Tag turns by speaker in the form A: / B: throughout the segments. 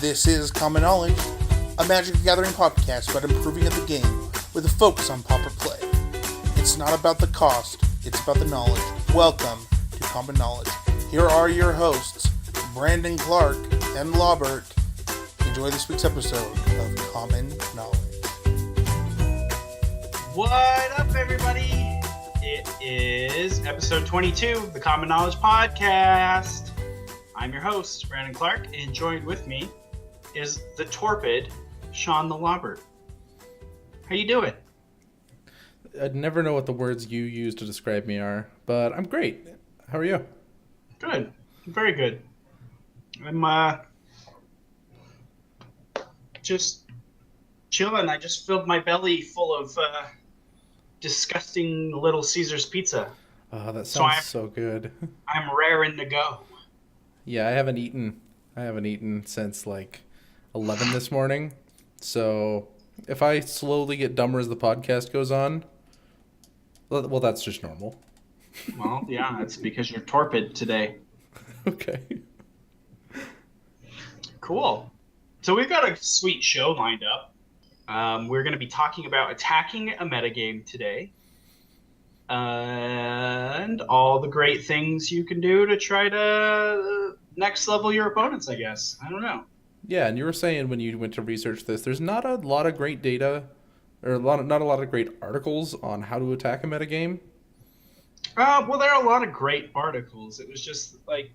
A: This is Common Knowledge, a Magic the Gathering podcast about improving at the game with a focus on Pauper play. It's not about the cost, it's about the knowledge. Welcome to Common Knowledge. Here are your hosts, Brandon Clark and Lobbert. Enjoy this week's episode of Common Knowledge.
B: What up, everybody? It is episode 22 of the Common Knowledge Podcast. I'm your host, Brandon Clark, and joined with me is the torpid Sean the Lobbert. How you doing?
C: I'd never know what the words you use to describe me are, but I'm great. How are you?
B: Good. Very good. I'm just chilling. I just filled my belly full of disgusting Little Caesars pizza.
C: Oh, that sounds so good.
B: I'm raring to go.
C: Yeah, I haven't eaten since like 11 this morning. So if I slowly get dumber as the podcast goes on, well, that's just normal.
B: Well, yeah, it's because you're torpid today.
C: Okay.
B: Cool. So we've got a sweet show lined up. We're going to be talking about attacking a metagame today. And all the great things you can do to try to next level your opponents, I guess. I don't know.
C: Yeah, and you were saying when you went to research this, there's not a lot of great data, or not a lot of great articles on how to attack a metagame.
B: Well, there are a lot of great articles. It was just like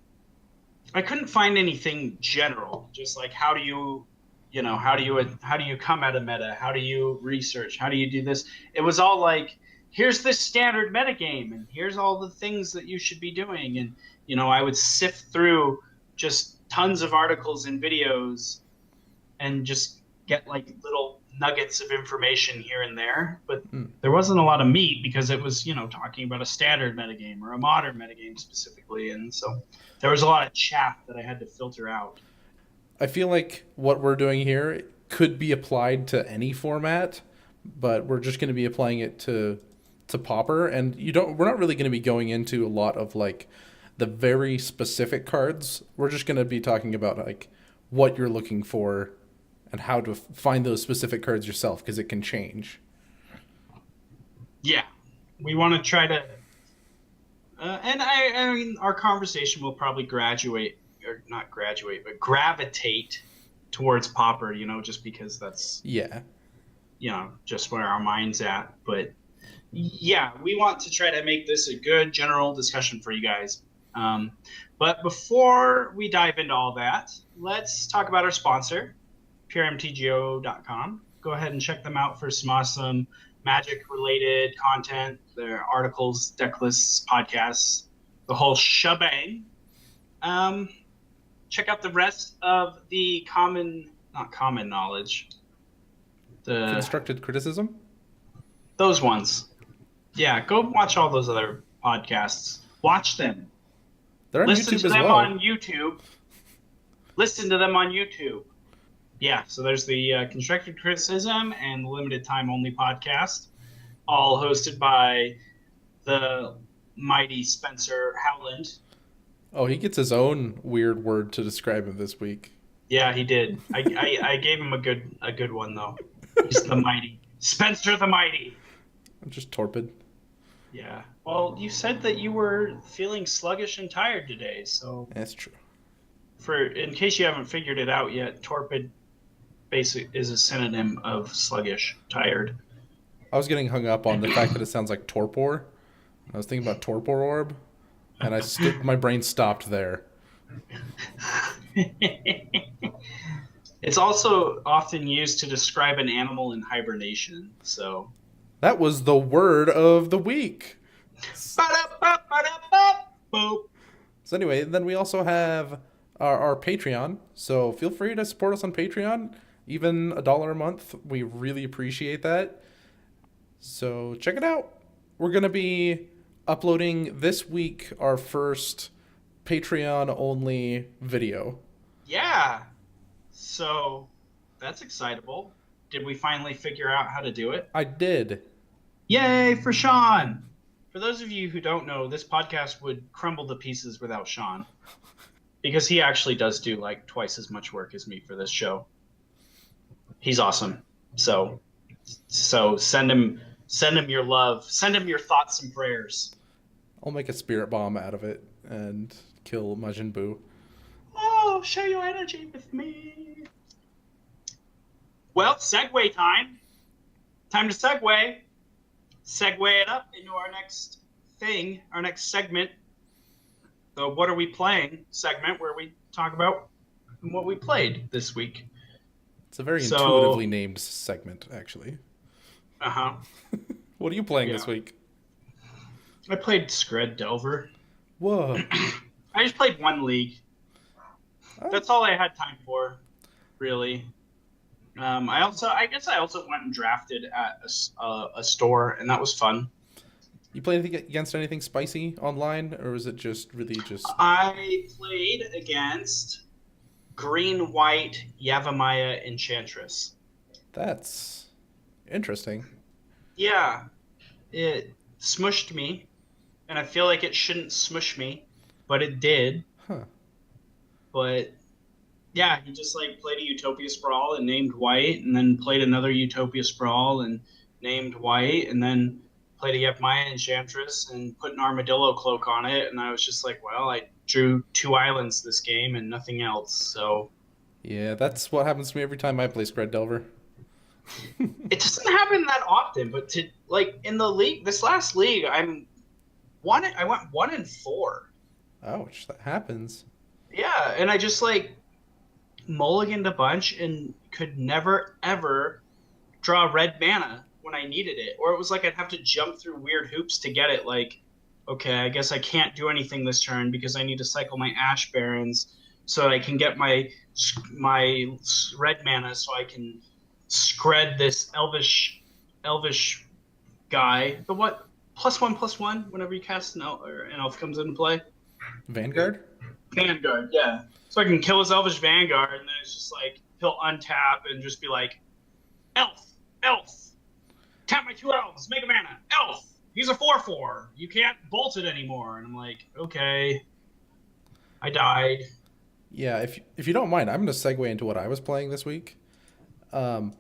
B: I couldn't find anything general. Just like how do you come at a meta? How do you research? How do you do this? It was all like, here's this standard metagame, and here's all the things that you should be doing. And, I would sift through just tons of articles and videos and just get like little nuggets of information here and there. But there wasn't a lot of meat because it was, talking about a standard metagame or a modern metagame specifically. And so there was a lot of chaff that I had to filter out.
C: I feel like what we're doing here could be applied to any format, but we're just going to be applying it to Pauper, and we're not really going to be going into a lot of like the very specific cards. We're just going to be talking about like what you're looking for and how to find those specific cards yourself, because it can change. Yeah,
B: we want to try to and I mean our conversation will probably gravitate towards Pauper, just because that's just where our mind's at. But yeah, we want to try to make this a good general discussion for you guys. But before we dive into all that, let's talk about our sponsor, puremtgo.com. Go ahead and check them out for some awesome Magic-related content, their articles, deck lists, podcasts, the whole shebang. Check out the rest of the not common knowledge. The
C: constructed criticism?
B: Those ones. Yeah, go watch all those other podcasts. Watch them.
C: They're on
B: Listen
C: YouTube
B: to
C: as
B: them
C: well.
B: on YouTube. Listen to them on YouTube. Yeah, so there's the Constructed Criticism and the Limited Time Only podcast, all hosted by the mighty Spencer Howland.
C: Oh, he gets his own weird word to describe him this week.
B: Yeah, he did. I gave him a good one though. He's the mighty Spencer the Mighty.
C: I'm just torpid.
B: Yeah. Well, you said that you were feeling sluggish and tired today, so
C: That's true.
B: In case you haven't figured it out yet, torpid basically is a synonym of sluggish, tired.
C: I was getting hung up on the fact that it sounds like torpor. I was thinking about torpor orb, and my brain stopped there.
B: It's also often used to describe an animal in hibernation, so...
C: That was the word of the week. So anyway, then we also have our Patreon. So feel free to support us on Patreon. Even $1 a month. We really appreciate that. So check it out. We're going to be uploading this week our first Patreon-only video.
B: Yeah. So that's excitable. Did we finally figure out how to do it?
C: I did.
B: Yay for Sean! For those of you who don't know, this podcast would crumble to pieces without Sean. because he actually does do like twice as much work as me for this show. He's awesome. So send him your love, send him your thoughts and prayers.
C: I'll make a spirit bomb out of it and kill Majin Buu.
B: Oh, share your energy with me. Well, segue time. Time to segue. Segue it up into our next thing, our next segment. The What Are We Playing segment, where we talk about what we played this week.
C: It's a very intuitively named segment, actually.
B: Uh-huh.
C: What are you playing this week?
B: I played Scred Delver.
C: Whoa.
B: I just played one league. That's all I had time for, really. I guess I also went and drafted at a store, and that was fun.
C: You play anything against anything spicy online, or was it just really just...
B: I played against green-white Yavimaya Enchantress.
C: That's interesting.
B: Yeah. It smushed me, and I feel like it shouldn't smush me, but it did.
C: Huh.
B: But yeah, he just like played a Utopia Sprawl and named white, and then played another Utopia Sprawl and named white, and then played a Yavimaya Enchantress and put an Armadillo Cloak on it, and I was just like, well, I drew 2 islands this game and nothing else, so...
C: Yeah, that's what happens to me every time I play Scred Delver.
B: It doesn't happen that often, but in the league, this last league, I went 1-4.
C: Ouch, that happens.
B: Yeah, and I just like mulliganed a bunch and could never ever draw red mana when I needed it, or it was like I'd have to jump through weird hoops to get it. Like, okay, I guess I can't do anything this turn because I need to cycle my Ash Barrens so that I can get my red mana so I can scred this elvish guy. The what? +1/+1 whenever you cast an elf comes into play.
C: Vanguard?
B: Vanguard, yeah. So I can kill his elvish Vanguard, and then it's just like he'll untap and just be like, elf, tap my 2 elves, make a mana, elf. He's a 4/4. You can't bolt it anymore. And I'm like, okay. I died.
C: Yeah, if you don't mind, I'm going to segue into what I was playing this week. So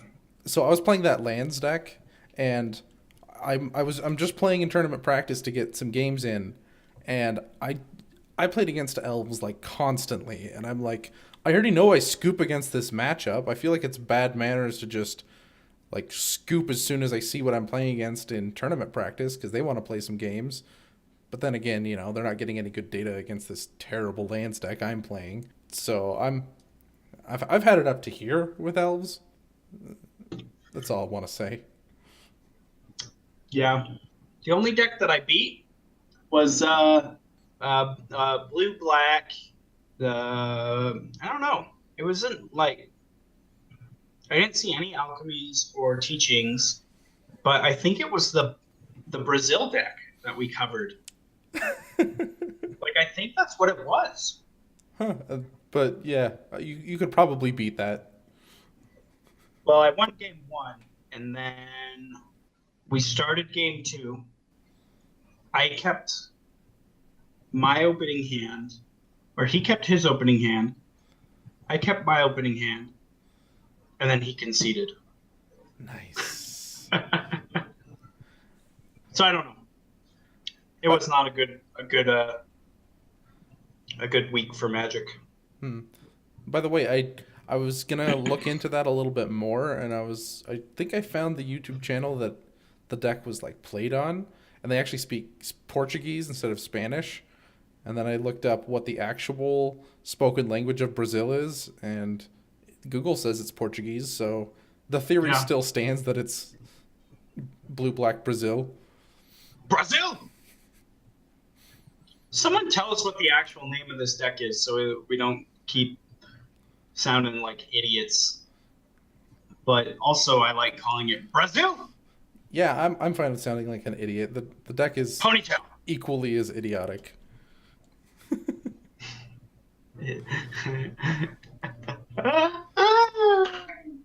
C: I was playing that lands deck, and I'm just playing in tournament practice to get some games in, and I played against elves like constantly, and I'm like, I already know I scoop against this matchup. I feel like it's bad manners to just like scoop as soon as I see what I'm playing against in tournament practice because they want to play some games. But then again, you know, they're not getting any good data against this terrible lands deck I'm playing. So I've had it up to here with elves. That's all I want to say.
B: Yeah. The only deck that I beat was blue-black. I don't know. It wasn't like... I didn't see any alchemies or teachings, but I think it was the Brazil deck that we covered. Like, I think that's what it was.
C: Huh. But yeah, you could probably beat that.
B: Well, I won game 1, and then we started game 2. I kept my opening hand, or he kept his opening hand. I kept my opening hand, and then he conceded.
C: Nice.
B: So I don't know. It was not a good week for Magic.
C: By the way, I was gonna look into that a little bit more, and I think I found the YouTube channel that the deck was like played on, and they actually speak Portuguese instead of Spanish. And then I looked up what the actual spoken language of Brazil is, and Google says it's Portuguese, so the theory still stands that it's blue-black Brazil.
B: Brazil! Someone tell us what the actual name of this deck is so we don't keep sounding like idiots. But also I like calling it Brazil!
C: Yeah, I'm fine with sounding like an idiot. The deck is
B: Ponytail.
C: Equally as idiotic.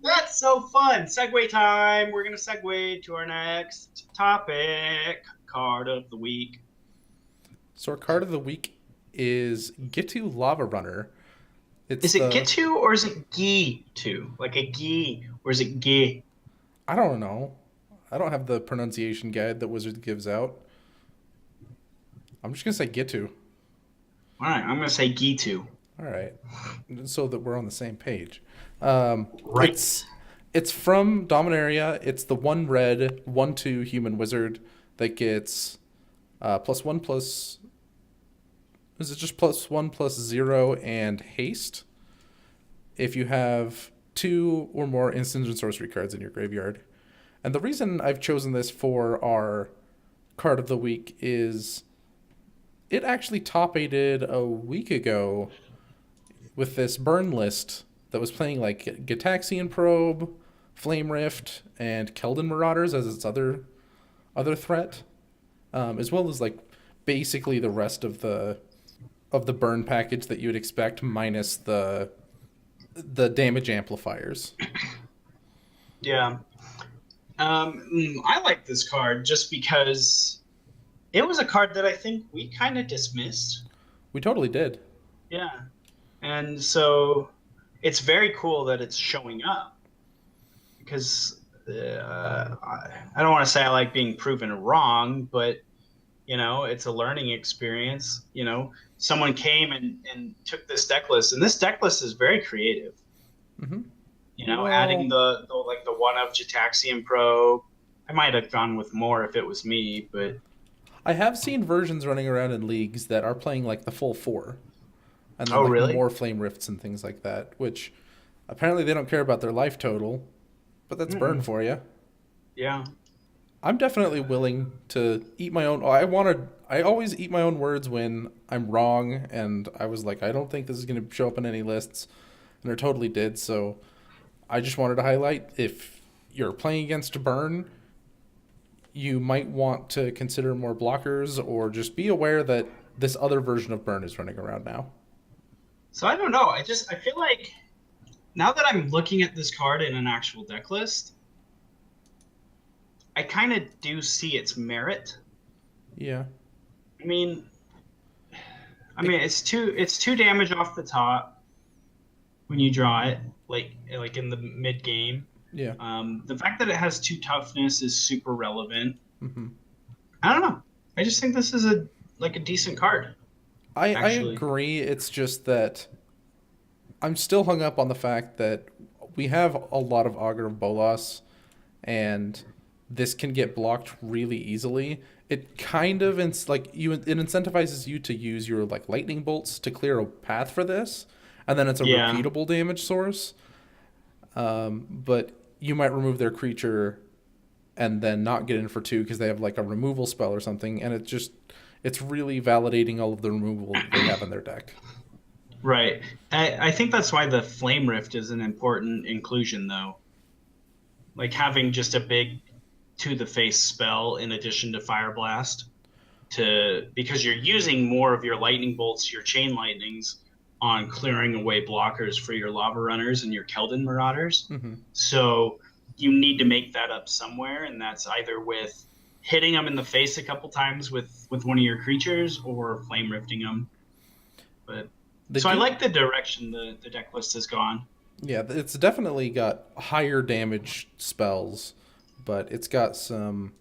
B: That's so fun. Segue time. We're going to segue to our next topic. Card of the week.
C: So our card of the week is Gitu Lava Runner. It's
B: Is it
C: the
B: Gitu or is it Gitu? Like a Gi, or is it Gi?
C: I don't know. I don't have the pronunciation guide that Wizard gives out. I'm just gonna say Gitu.
B: All right, I'm gonna say Gitu.
C: All right, so that we're on the same page. Um,
B: Right.
C: it's it's from Dominaria. It's the one red 1/2 human wizard that gets +1 plus. Is it just +1 +0 and haste? If you have two or more instant and sorcery cards in your graveyard. And the reason I've chosen this for our card of the week is it actually top aided a week ago with this burn list that was playing like Gitaxian Probe, Flame Rift, and Keldon Marauders as its other threat, as well as like basically the rest of the burn package that you would expect minus the damage amplifiers.
B: Yeah. I like this card just because it was a card that I think we kind of dismissed.
C: We totally did.
B: Yeah. And so it's very cool that it's showing up because I don't want to say I like being proven wrong, but it's a learning experience. Someone came and took this deck list, and this deck list is very creative.
C: Mm-hmm.
B: Adding the one of Gitaxian Probe. I might have gone with more if it was me, but
C: I have seen versions running around in leagues that are playing like the full 4. And then
B: oh
C: like
B: really?
C: more flame rifts and things like that, which apparently they don't care about their life total, but that's burn for you.
B: Yeah.
C: I'm definitely willing to eat my own. I always eat my own words when I'm wrong, and I was like, I don't think this is going to show up in any lists, and it totally did. So I just wanted to highlight, if you're playing against burn, you might want to consider more blockers, or just be aware that this other version of burn is running around now.
B: So I don't know. I feel like now that I'm looking at this card in an actual deck list, I kind of do see its merit.
C: Yeah.
B: I mean, it's two damage off the top when you draw it, like in the mid game.
C: Yeah.
B: The fact that it has 2 toughness is super relevant.
C: Mm-hmm.
B: I don't know. I just think this is a decent card.
C: I agree. It's just that I'm still hung up on the fact that we have a lot of Augur of Bolas, and this can get blocked really easily. It kind of it incentivizes you to use your like lightning bolts to clear a path for this, and then it's a repeatable damage source. But you might remove their creature and then not get in for 2 because they have like a removal spell or something, and it's really validating all of the removal they have in their deck.
B: Right. I think that's why the Flame Rift is an important inclusion, though. Like having just a big to-the-face spell in addition to Fire Blast, because you're using more of your lightning bolts, your chain lightnings, on clearing away blockers for your Lava Runners and your Keldon Marauders.
C: Mm-hmm.
B: So you need to make that up somewhere, and that's either with hitting them in the face a couple times with one of your creatures, or flame rifting them. But I like the direction the deck list has gone.
C: Yeah, it's definitely got higher damage spells, but it's got some.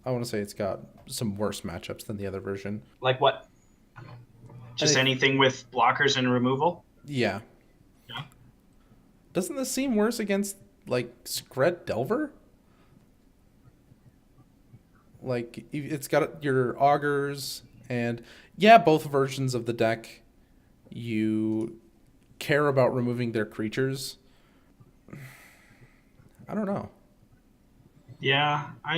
C: I want to say it's got some worse matchups than the other version.
B: Like what? Just anything with blockers and removal?
C: Yeah.
B: Yeah.
C: Doesn't this seem worse against like Skred Delver? Like it's got your augurs, and both versions of the deck, you care about removing their creatures. I don't know.
B: Yeah, I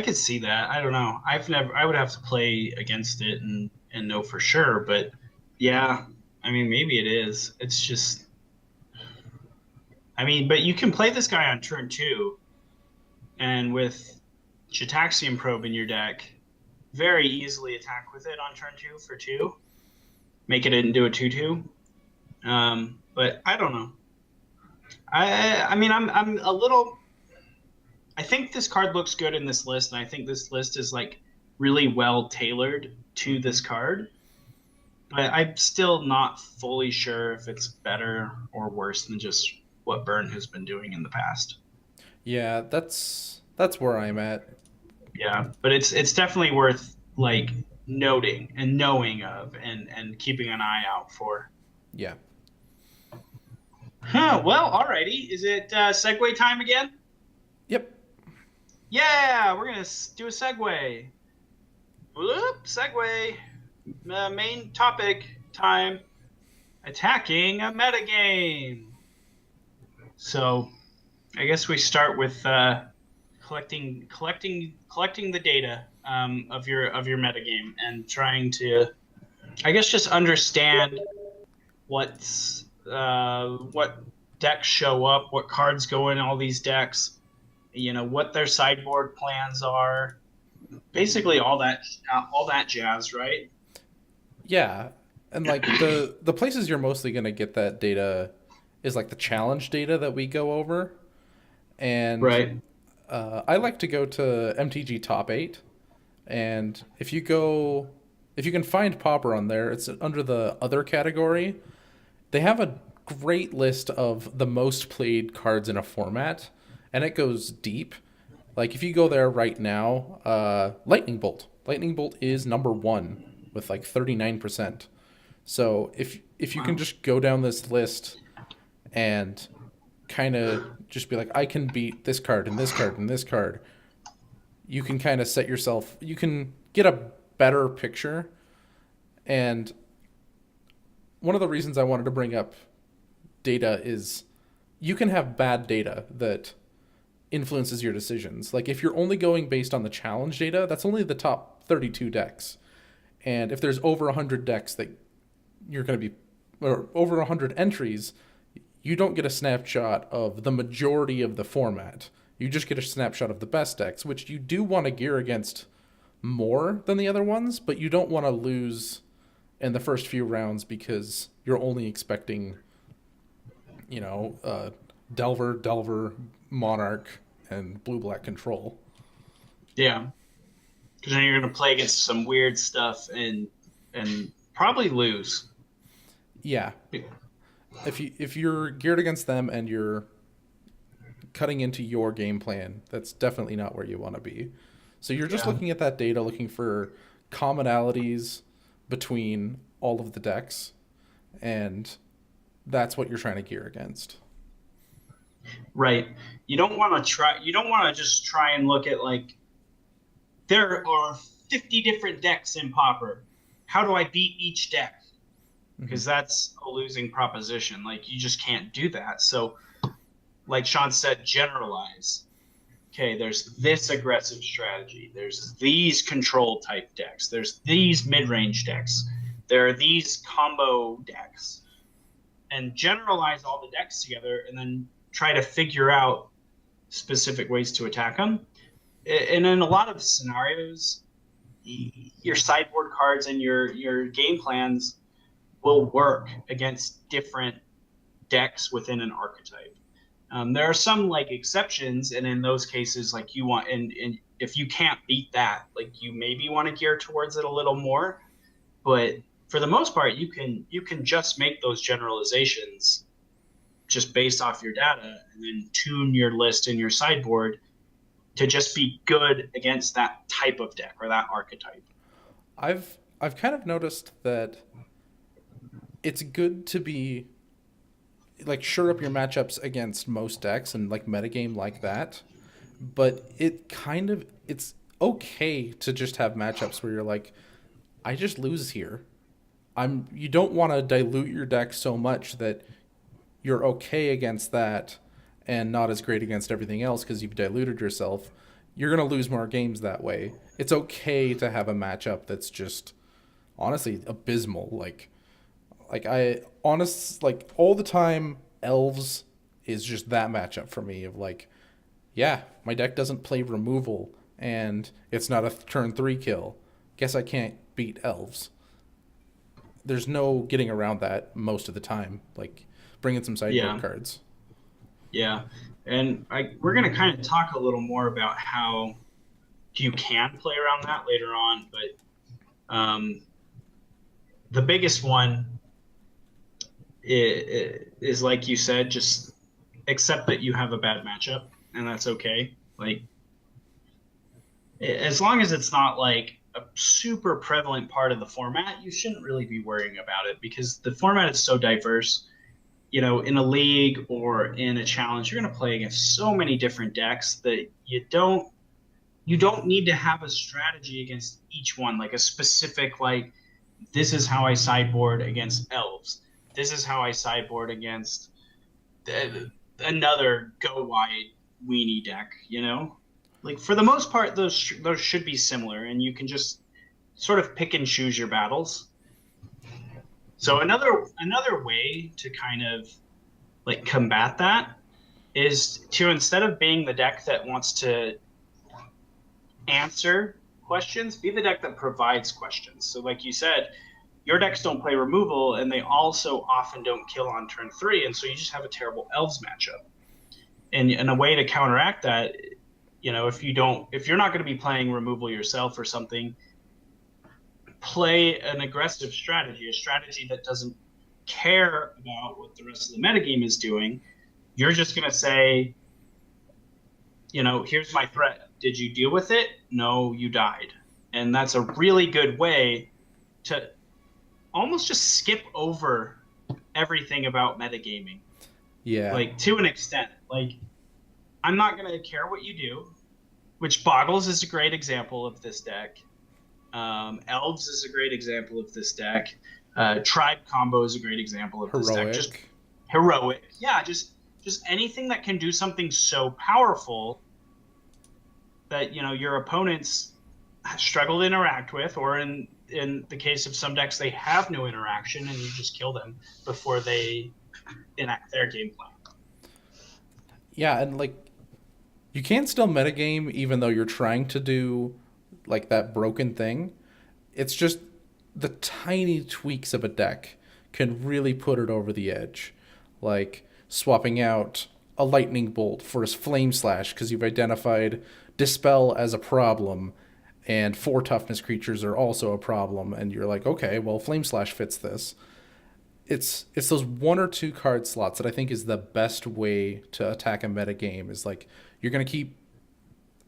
B: could see that. I don't know. I would have to play against it and know for sure, but yeah, maybe it is. It's just but you can play this guy on turn 2, and with Gitaxian Probe in your deck, very easily attack with it on turn 2 for 2. Make it into a 2/2. But I don't know. I'm a little. I think this card looks good in this list, and I think this list is like really well tailored to this card. but I'm still not fully sure if it's better or worse than just what Burn has been doing in the past.
C: Yeah, that's where I'm at.
B: Yeah, but it's definitely worth like noting and knowing of and keeping an eye out for.
C: Yeah.
B: Huh, well, alrighty. Is it segue time again?
C: Yep.
B: Yeah, we're gonna do a segue. Whoop, segue. Main topic time. Attacking a metagame. So, I guess we start with collecting the data of your metagame and trying to, I guess, just understand what decks show up, what cards go in all these decks, what their sideboard plans are, basically all that jazz, right?
C: Yeah. And like the places you're mostly going to get that data is like the challenge data that we go over. And
B: Right.
C: I like to go to MTG Top 8, and if you can find Pauper on there, it's under the other category. They have a great list of the most played cards in a format, and it goes deep. Like if you go there right now, Lightning Bolt. Lightning Bolt is number one with like 39%. So if you can
B: Wow.
C: just go down this list and kind of just be like, I can beat this card and this card and this card, you can kind of set yourself, you can get a better picture. And one of the reasons I wanted to bring up data is you can have bad data that influences your decisions. Like if you're only going based on the challenge data, that's only the top 32 decks. And if there's over 100 decks that you're going to be, or over 100 entries, you don't get a snapshot of the majority of the format. You just get a snapshot of the best decks, which you do want to gear against more than the other ones, but you don't want to lose in the first few rounds because you're only expecting, Delver, Monarch, and Blue-Black Control.
B: Yeah, because then you're gonna play against some weird stuff and probably lose.
C: Yeah. If you're geared against them and you're cutting into your game plan, that's definitely not where you want to be. So you're just
B: Yeah.
C: looking at that data, looking for commonalities between all of the decks, and that's what you're trying to gear against.
B: Right. You don't want to try. You don't want to just try and look at like there are 50 different decks in Pauper. How do I beat each deck?
C: Mm-hmm.
B: Because that's a losing proposition. Like you just can't do that. So, like Sean said, generalize. Okay, there's this aggressive strategy. There's these control type decks. There's these mid-range decks. There are these combo decks. And generalize all the decks together and then try to figure out specific ways to attack them. And in a lot of scenarios, your sideboard cards and your game plans will work against different decks within an archetype. There are some like exceptions, and in those cases, like you want, and if you can't beat that, like you maybe want to gear towards it a little more. But for the most part, you can just make those generalizations just based off your data, and then tune your list and your sideboard to just be good against that type of deck or that archetype.
C: I've kind of noticed that it's good to be like sure up your matchups against most decks and like metagame like that, but it's okay to just have matchups where you're like, I just lose here. You don't want to dilute your deck so much that you're okay against that and not as great against everything else because you've diluted yourself. You're going to lose more games that way. It's okay to have a matchup that's just honestly abysmal. Like all the time, Elves is just that matchup for me of like, yeah, my deck doesn't play removal and it's not a turn 3 kill. Guess I can't beat Elves. There's no getting around that most of the time. Like, bring in some sideboard
B: Yeah,
C: cards.
B: yeah, and we're gonna kind of talk a little more about how you can play around that later on, but the biggest one is like you said, just accept that you have a bad matchup, and that's okay. Like as long as it's not like a super prevalent part of the format, you shouldn't really be worrying about it because the format is so diverse. In a league or in a challenge, you're going to play against so many different decks that you don't need to have a strategy against each one, like a specific like this is how I sideboard against elves. This is how I sideboard against another go wide weenie deck. Like for the most part, those should be similar, and you can just sort of pick and choose your battles. So another way to kind of like combat that is to, instead of being the deck that wants to answer questions, be the deck that provides questions. So like you said, your decks don't play removal, and they also often don't kill on turn 3, and so you just have a terrible elves matchup. And a way to counteract that, if you're not going to be playing removal yourself or something, play an aggressive strategy, a strategy that doesn't care about what the rest of the metagame is doing. You're just going to say, here's my threat. Did you deal with it? No, you died. And that's a really good way to almost just skip over everything about metagaming.
C: Yeah.
B: Like, to an extent. Like, I'm not going to care what you do, which Boggles is a great example of this deck. Elves is a great example of this deck. Tribe Combo is a great example of this deck. Just heroic. Yeah, just anything that can do something so powerful that, your opponents struggle to interact with, or in the case of some decks, they have no interaction and you just kill them before they enact their game plan.
C: Yeah, and like you can still metagame even though you're trying to do like that broken thing. It's just the tiny tweaks of a deck can really put it over the edge. Like swapping out a lightning bolt for a flame slash because you've identified dispel as a problem, and 4 toughness creatures are also a problem, and you're like, okay, well, flame slash fits this. It's those 1 or 2 card slots that I think is the best way to attack a meta game. Is like you're gonna keep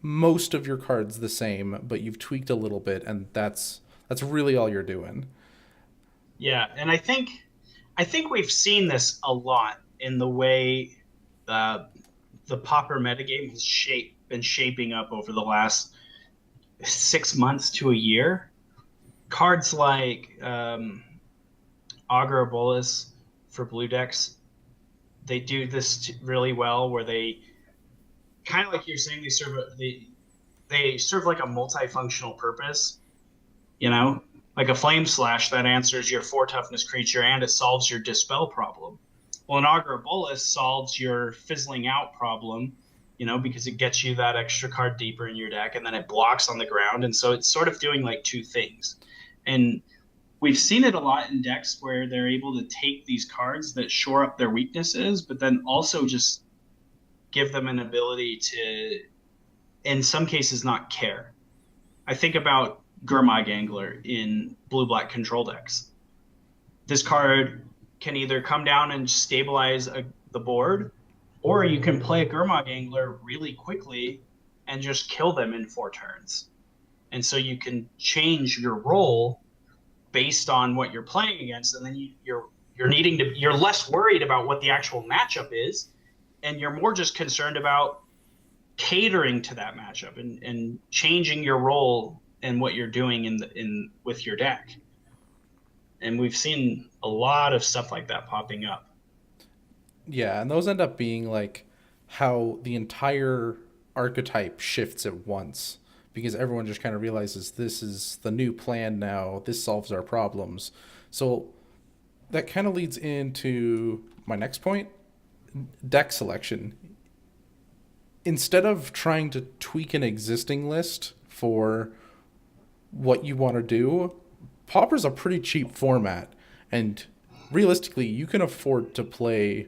C: most of your cards the same, but you've tweaked a little bit, and that's really all you're doing.
B: Yeah, and I think we've seen this a lot in the way the Pauper metagame has been shaping up over the last 6 months to a year. Cards like Augur Bolus for blue decks, they do this really well, where they kind of like you're saying, they serve like a multifunctional purpose. Like a flame slash that answers your 4 toughness creature and it solves your dispel problem. Well, an Augur Bolus solves your fizzling out problem, because it gets you that extra card deeper in your deck, and then it blocks on the ground, and so it's sort of doing like 2 things. And we've seen it a lot in decks where they're able to take these cards that shore up their weaknesses, but then also just give them an ability to, in some cases, not care. I think about Gurmag Angler in blue-black control decks. This card can either come down and stabilize the board, or you can play a Gurmag Angler really quickly and just kill them in 4 turns. And so you can change your role based on what you're playing against, and then you're less worried about what the actual matchup is, and you're more just concerned about catering to that matchup and changing your role and what you're doing with your deck. And we've seen a lot of stuff like that popping up.
C: Yeah, and those end up being like how the entire archetype shifts at once, because everyone just kind of realizes this is the new plan now, this solves our problems. So that kind of leads into my next point, deck selection. Instead of trying to tweak an existing list for what you want to do, Pauper's a pretty cheap format, and realistically, you can afford to play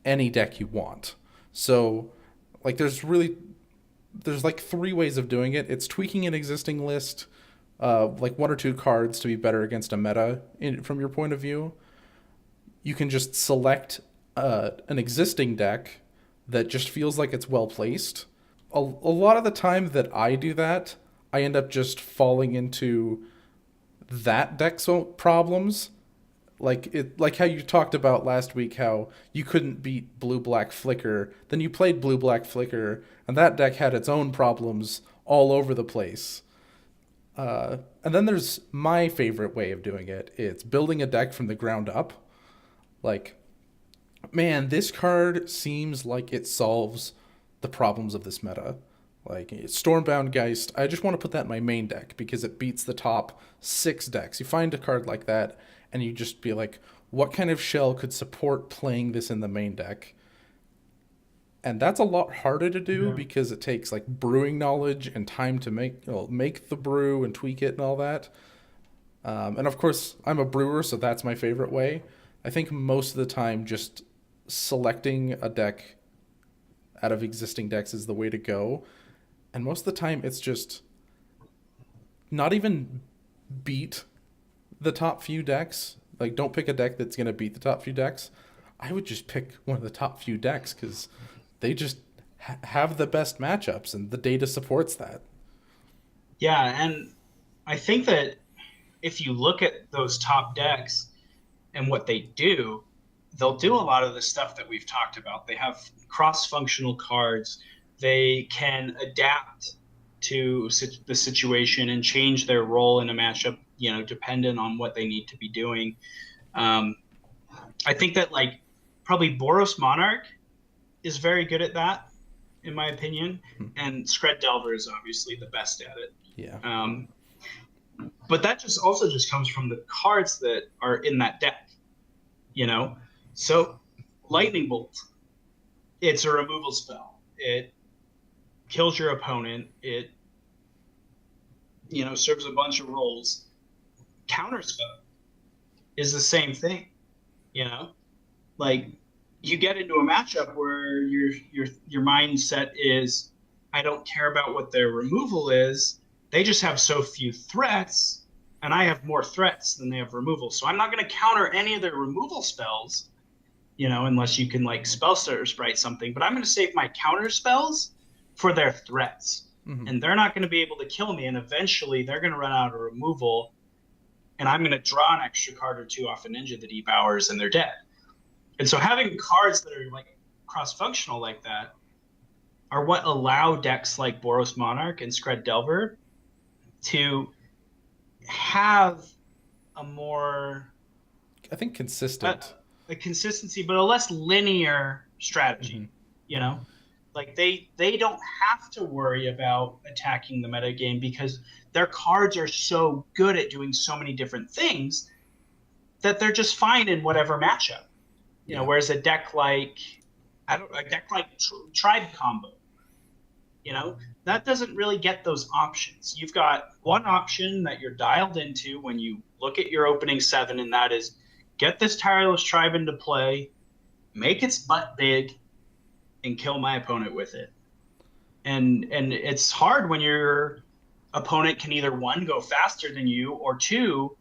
C: any deck you want. So, like, there's like 3 ways of doing it. It's tweaking an existing list, like one or two cards to be better against a meta from your point of view, you can just select an existing deck that just feels like it's well placed. A lot of the time that I do that, I end up just falling into that deck's problems. Like how you talked about last week, how you couldn't beat blue black flicker, then you played blue black flicker, and that deck had its own problems all over the place. And then there's my favorite way of doing it. It's building a deck from the ground up. Like, man, this card seems like it solves the problems of this meta. Like, Stormbound Geist, I just want to put that in my main deck because it beats the top 6 decks. You find a card like that, and you just be like, what kind of shell could support playing this in the main deck? And that's a lot harder to do because it takes like brewing knowledge and time to make the brew and tweak it and all that. And of course, I'm a brewer, so that's my favorite way. I think most of the time just selecting a deck out of existing decks is the way to go. And most of the time it's just not even beat the top few decks. Like, don't pick a deck that's going to beat the top few decks. I would just pick one of the top few decks because they just have the best matchups and the data supports that.
B: Yeah, and I think that if you look at those top decks and what they do, they'll do a lot of the stuff that we've talked about. They have cross-functional cards. They can adapt to the situation and change their role in a matchup, dependent on what they need to be doing. I think that probably Boros Monarch is very good at that, in my opinion, and Scred Delver is obviously the best at it.
C: Yeah.
B: But that also comes from the cards that are in that deck, So Lightning Bolt, it's a removal spell. It kills your opponent. It, serves a bunch of roles. Counterspell is the same thing, you get into a matchup where your mindset is, I don't care about what their removal is. They just have so few threats, and I have more threats than they have removal. So I'm not going to counter any of their removal spells, unless you can Spellstutter Sprite something. But I'm going to save my counter spells for their threats. Mm-hmm. And they're not going to be able to kill me. And eventually they're going to run out of removal. And I'm going to draw an extra card or two off a ninja that devours, and they're dead. And so having cards that are cross-functional like that are what allow decks like Boros Monarch and Scred Delver to have a more,
C: I think, consistent,
B: a consistency, but a less linear strategy. Mm-hmm. They don't have to worry about attacking the meta game because their cards are so good at doing so many different things that they're just fine in whatever matchup. Whereas a deck like Tribe Combo, that doesn't really get those options. You've got one option that you're dialed into when you look at your opening 7, and that is get this Tireless Tribe into play, make its butt big, and kill my opponent with it. And it's hard when your opponent can either, 1, go faster than you, or 2,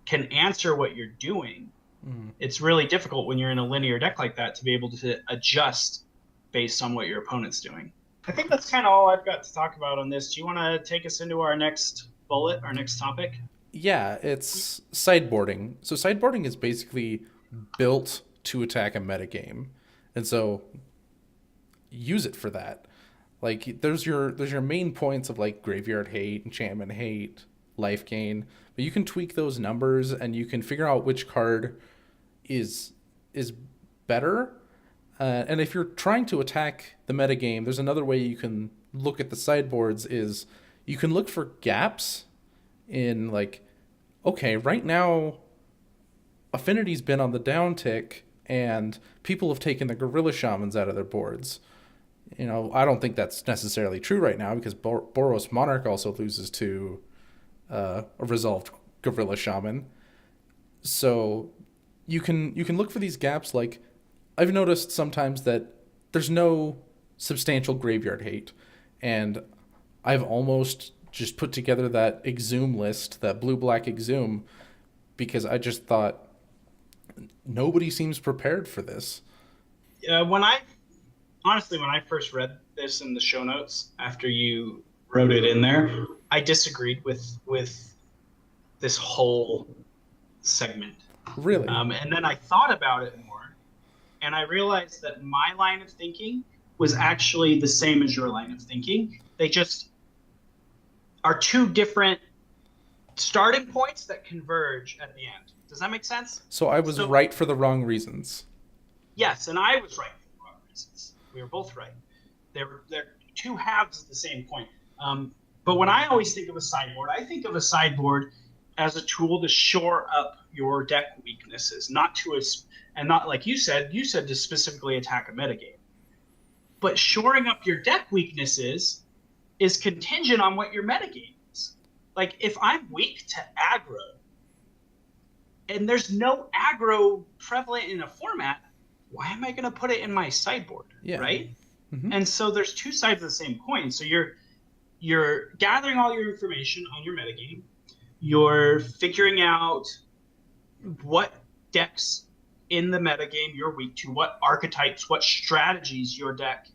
B: can answer what you're doing. Mm-hmm. It's really difficult when you're in a linear deck like that to be able to adjust based on what your opponent's doing. I think that's kind of all I've got to talk about on this. Do you want to take us into our next bullet, our next topic?
C: Yeah, it's sideboarding. So sideboarding is basically built to attack a metagame. And so use it for that. There's your main points of graveyard hate, enchantment hate, life gain, but you can tweak those numbers and you can figure out which card is better. And if you're trying to attack the metagame, there's another way you can look at the sideboards is you can look for gaps in okay, right now Affinity's been on the downtick and people have taken the Gorilla Shamans out of their boards. I don't think that's necessarily true right now because Boros Monarch also loses to a resolved Gorilla Shaman. So you can look for these gaps. I've noticed sometimes that there's no substantial graveyard hate, and I've almost just put together that exhume list, that blue-black exhume, because I just thought nobody seems prepared for this.
B: When I first read this in the show notes after you wrote it in there, I disagreed with this whole segment.
C: Really?
B: And then I thought about it more, and I realized that my line of thinking was actually the same as your line of thinking. They just are two different starting points that converge at the end. Does that make sense?
C: So I was right for the wrong reasons.
B: Yes, and I was right for the wrong reasons. We were both right. They're two halves of the same coin. But when I always think of a sideboard, I think of a sideboard as a tool to shore up your deck weaknesses, not like you said to specifically attack a metagame. But shoring up your deck weaknesses is contingent on what your metagame is. Like, if I'm weak to aggro, and there's no aggro prevalent in a format, why am I going to put it in my sideboard, right? Mm-hmm. And so there's two sides of the same coin. So you're gathering all your information on your metagame. You're figuring out what decks in the metagame you're weak to, what archetypes, what strategies your deck,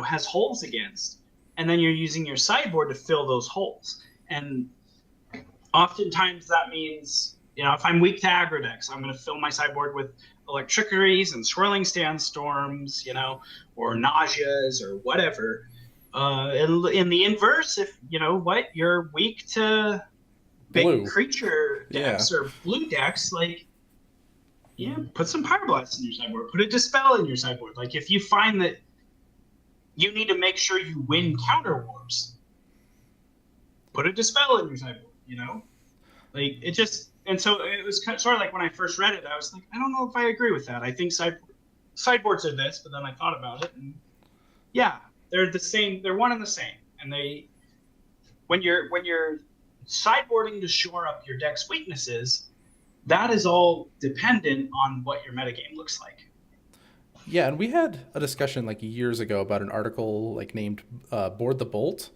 B: has holes against. And then you're using your sideboard to fill those holes. And oftentimes that means, if I'm weak to aggro decks, I'm going to fill my sideboard with Electricities and Swirling Sandstorms, or Nauseas or whatever. In the inverse, if you're weak to big creature decks or blue decks, put some Pyroblast in your sideboard, put a Dispel in your sideboard. Like, if you find that you need to make sure you win Counter Wars, put a Dispel in your sideboard, And so it was sort of like when I first read it, I was like, I don't know if I agree with that. I think sideboards are this, but then I thought about it, and they're the same. They're one and the same. And when you're sideboarding to shore up your deck's weaknesses, that is all dependent on what your metagame looks like.
C: Yeah, and we had a discussion years ago about an article named Board the Bolt,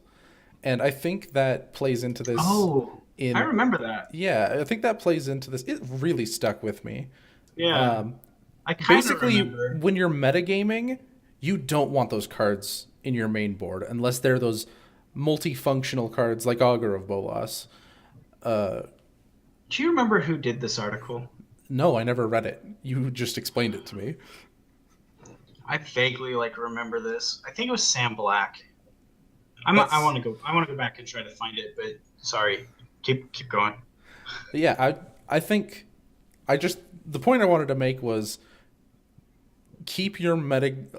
C: and I think that plays into this.
B: Oh, I remember that.
C: Yeah, I think that plays into this. It really stuck with me.
B: Yeah, I kind of remember.
C: Basically, when you're metagaming, you don't want those cards in your main board unless they're those multifunctional cards like Augur of Bolas.
B: Do you remember who did this article?
C: No, I never read it. You just explained it to me.
B: I vaguely remember this. I think it was Sam Black. I want to go back and try to find it, but sorry. Keep going.
C: Yeah, I think the point I wanted to make was keep your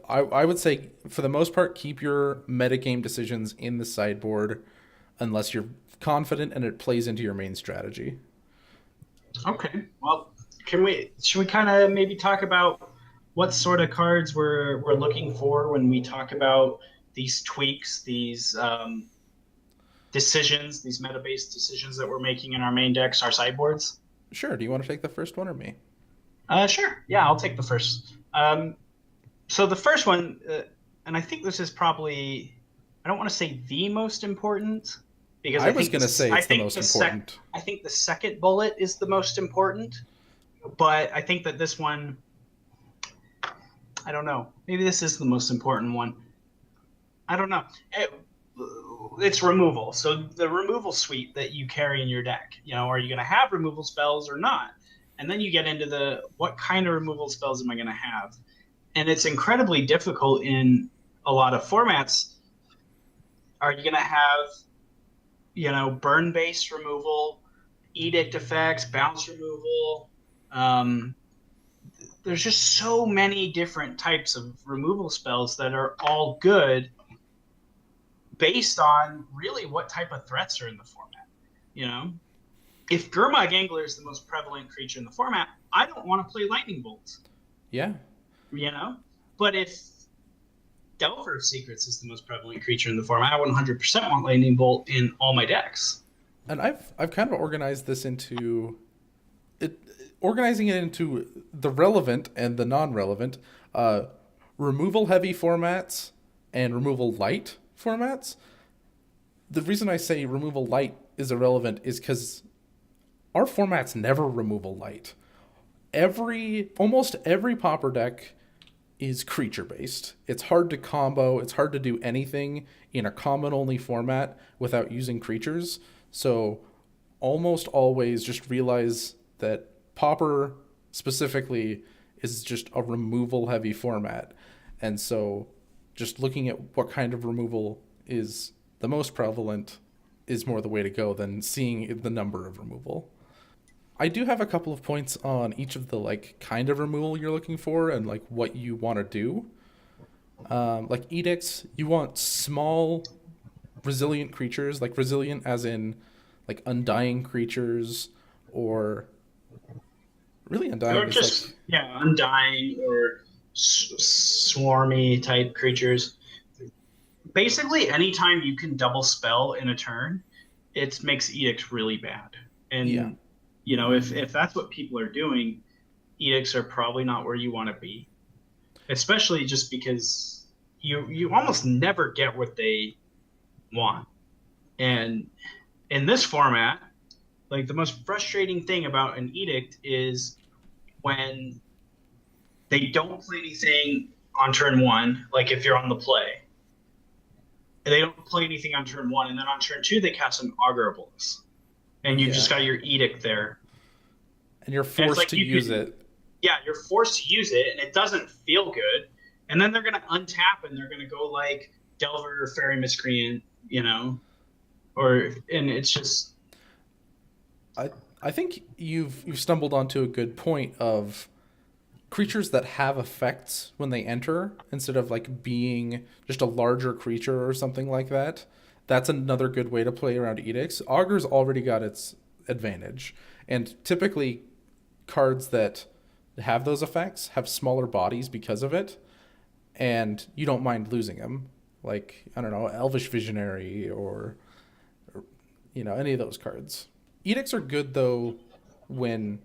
C: I would say for the most part keep your metagame decisions in the sideboard unless you're confident and it plays into your main strategy.
B: Okay. Well, should we kind of maybe talk about what sort of cards we're looking for when we talk about these tweaks, these decisions, these meta-based decisions that we're making in our main decks, our sideboards?
C: Sure. Do you want to take the first one or me?
B: Sure. Yeah, I'll take the first. So the first one, and I think this is probably, I don't want to say the most important, because I was going to say it's the most important. I think the second bullet is the most important, but I think that this one, I don't know. Maybe this is the most important one. I don't know. It's removal. So the removal suite that you carry in your deck, are you going to have removal spells or not? And then you get into what kind of removal spells am I going to have? And it's incredibly difficult in a lot of formats. Are you going to have, burn-based removal, edict effects, bounce removal? There's just so many different types of removal spells that are all good based on really what type of threats are in the format. If Gurmag Angler is the most prevalent creature in the format, I don't want to play Lightning Bolt.
C: Yeah.
B: But if Delver of Secrets is the most prevalent creature in the format, I 100% want Lightning Bolt in all my decks.
C: And I've kind of organized this into organizing it into the relevant and the non-relevant, removal heavy formats and removal light formats. the reason I say removal light is irrelevant is because our formats never removal light. Almost every Pauper deck is creature based. It's hard to combo. It's hard to do anything in a common only format without using creatures. So almost always just realize that Pauper specifically is just a removal heavy format. And so just looking at what kind of removal is the most prevalent is more the way to go than seeing the number of removal. I do have a couple of points on each of the like kind of removal you're looking for and like what you want to do. Like Edicts, you want small, resilient creatures, like resilient as in like undying creatures, or really undying.
B: Or just like, undying or swarmy type creatures. Basically, anytime you can double spell in a turn, it makes Edicts really bad. And if that's what people are doing, Edicts are probably not where you want to be. Especially just because you almost never get what they want. And in this format, like the most frustrating thing about an Edict is when they don't play anything on turn 1, like if you're on the play. They don't play anything on turn 1, and then on turn 2 they cast an Augurebolus. And you've just got your Edict there.
C: And you're forced to use it.
B: Yeah, you're forced to use it, and it doesn't feel good. And then they're going to untap, and they're going to go like Delver or Fairy Miscreant, and it's just...
C: I think you've stumbled onto a good point of creatures that have effects when they enter, instead of like being just a larger creature or something like that. That's another good way to play around Edicts. Augur's already got its advantage, and typically cards that have those effects have smaller bodies because of it, and you don't mind losing them. Like, I don't know, Elvish Visionary or any of those cards. Edicts are good though when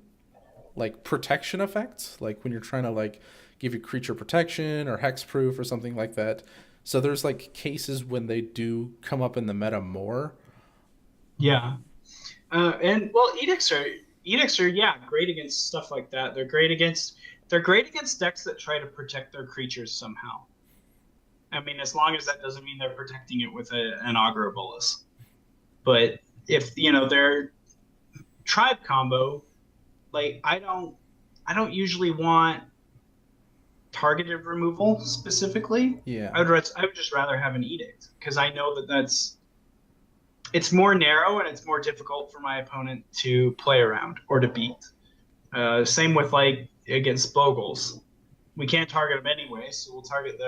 C: like protection effects, like when you're trying to like give your creature protection or hexproof or something like that. So there's like cases when they do come up in the meta more.
B: Yeah. Edicts are great against stuff like that. They're great against decks that try to protect their creatures somehow. I mean, as long as that doesn't mean they're protecting it with an Augurebolus. But if their tribe combo, like I don't usually want targeted removal specifically.
C: Yeah.
B: I would just rather have an Edict, because I know it's more narrow and it's more difficult for my opponent to play around or to beat. Same with like against Bogles. We can't target them anyway, so we'll target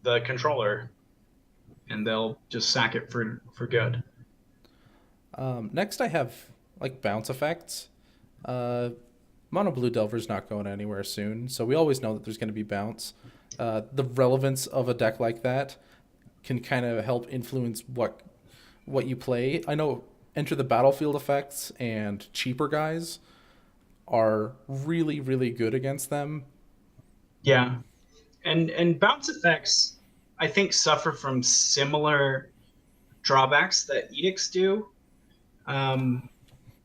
B: the controller, and they'll just sack it for good.
C: Next I have like bounce effects. Mono Blue Delver's not going anywhere soon, so we always know that there's going to be bounce. The relevance of a deck like that can kind of help influence what you play. I know Enter the Battlefield effects and cheaper guys are really, really good against them.
B: Yeah. And bounce effects, I think, suffer from similar drawbacks that Edicts do.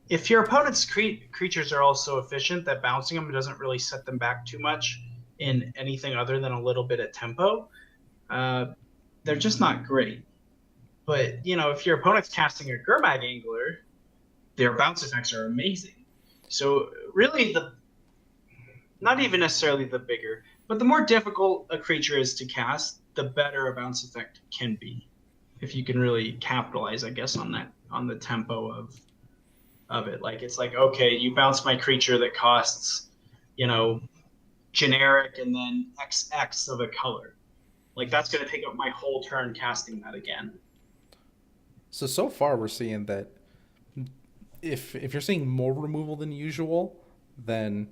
B: If your opponent's creatures are also efficient, that bouncing them doesn't really set them back too much in anything other than a little bit of tempo, they're just not great. But, if your opponent's casting a Gurmag Angler, their bounce effects are amazing. So really, not even necessarily the bigger, but the more difficult a creature is to cast, the better a bounce effect can be. If you can really capitalize, I guess, on the tempo of it. Like, it's like, okay, you bounce my creature that costs, generic and then XX of a color. Like, that's going to take up my whole turn casting that again.
C: So far we're seeing that if you're seeing more removal than usual, then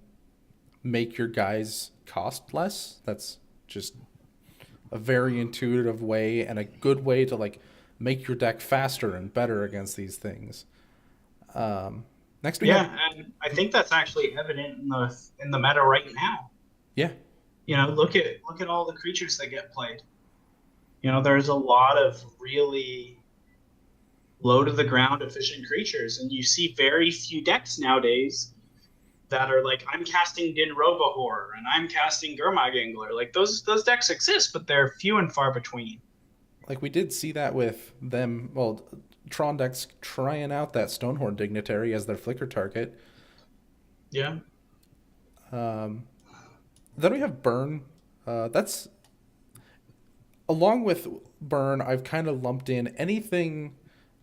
C: make your guys cost less. That's just a very intuitive way and a good way to like make your deck faster and better against these things. Next we have...
B: and I think that's actually evident in the meta right now.
C: Yeah.
B: Look at all the creatures that get played. There's a lot of really low to the ground efficient creatures. And you see very few decks nowadays that are like, I'm casting Din Robahor and I'm casting Gurmag Angler. Like those decks exist, but they're few and far between.
C: Like we did see that with them. Well, Tron decks trying out that Stonehorn Dignitary as their flicker target.
B: Yeah.
C: Then we have Burn. That's along with Burn. I've kind of lumped in anything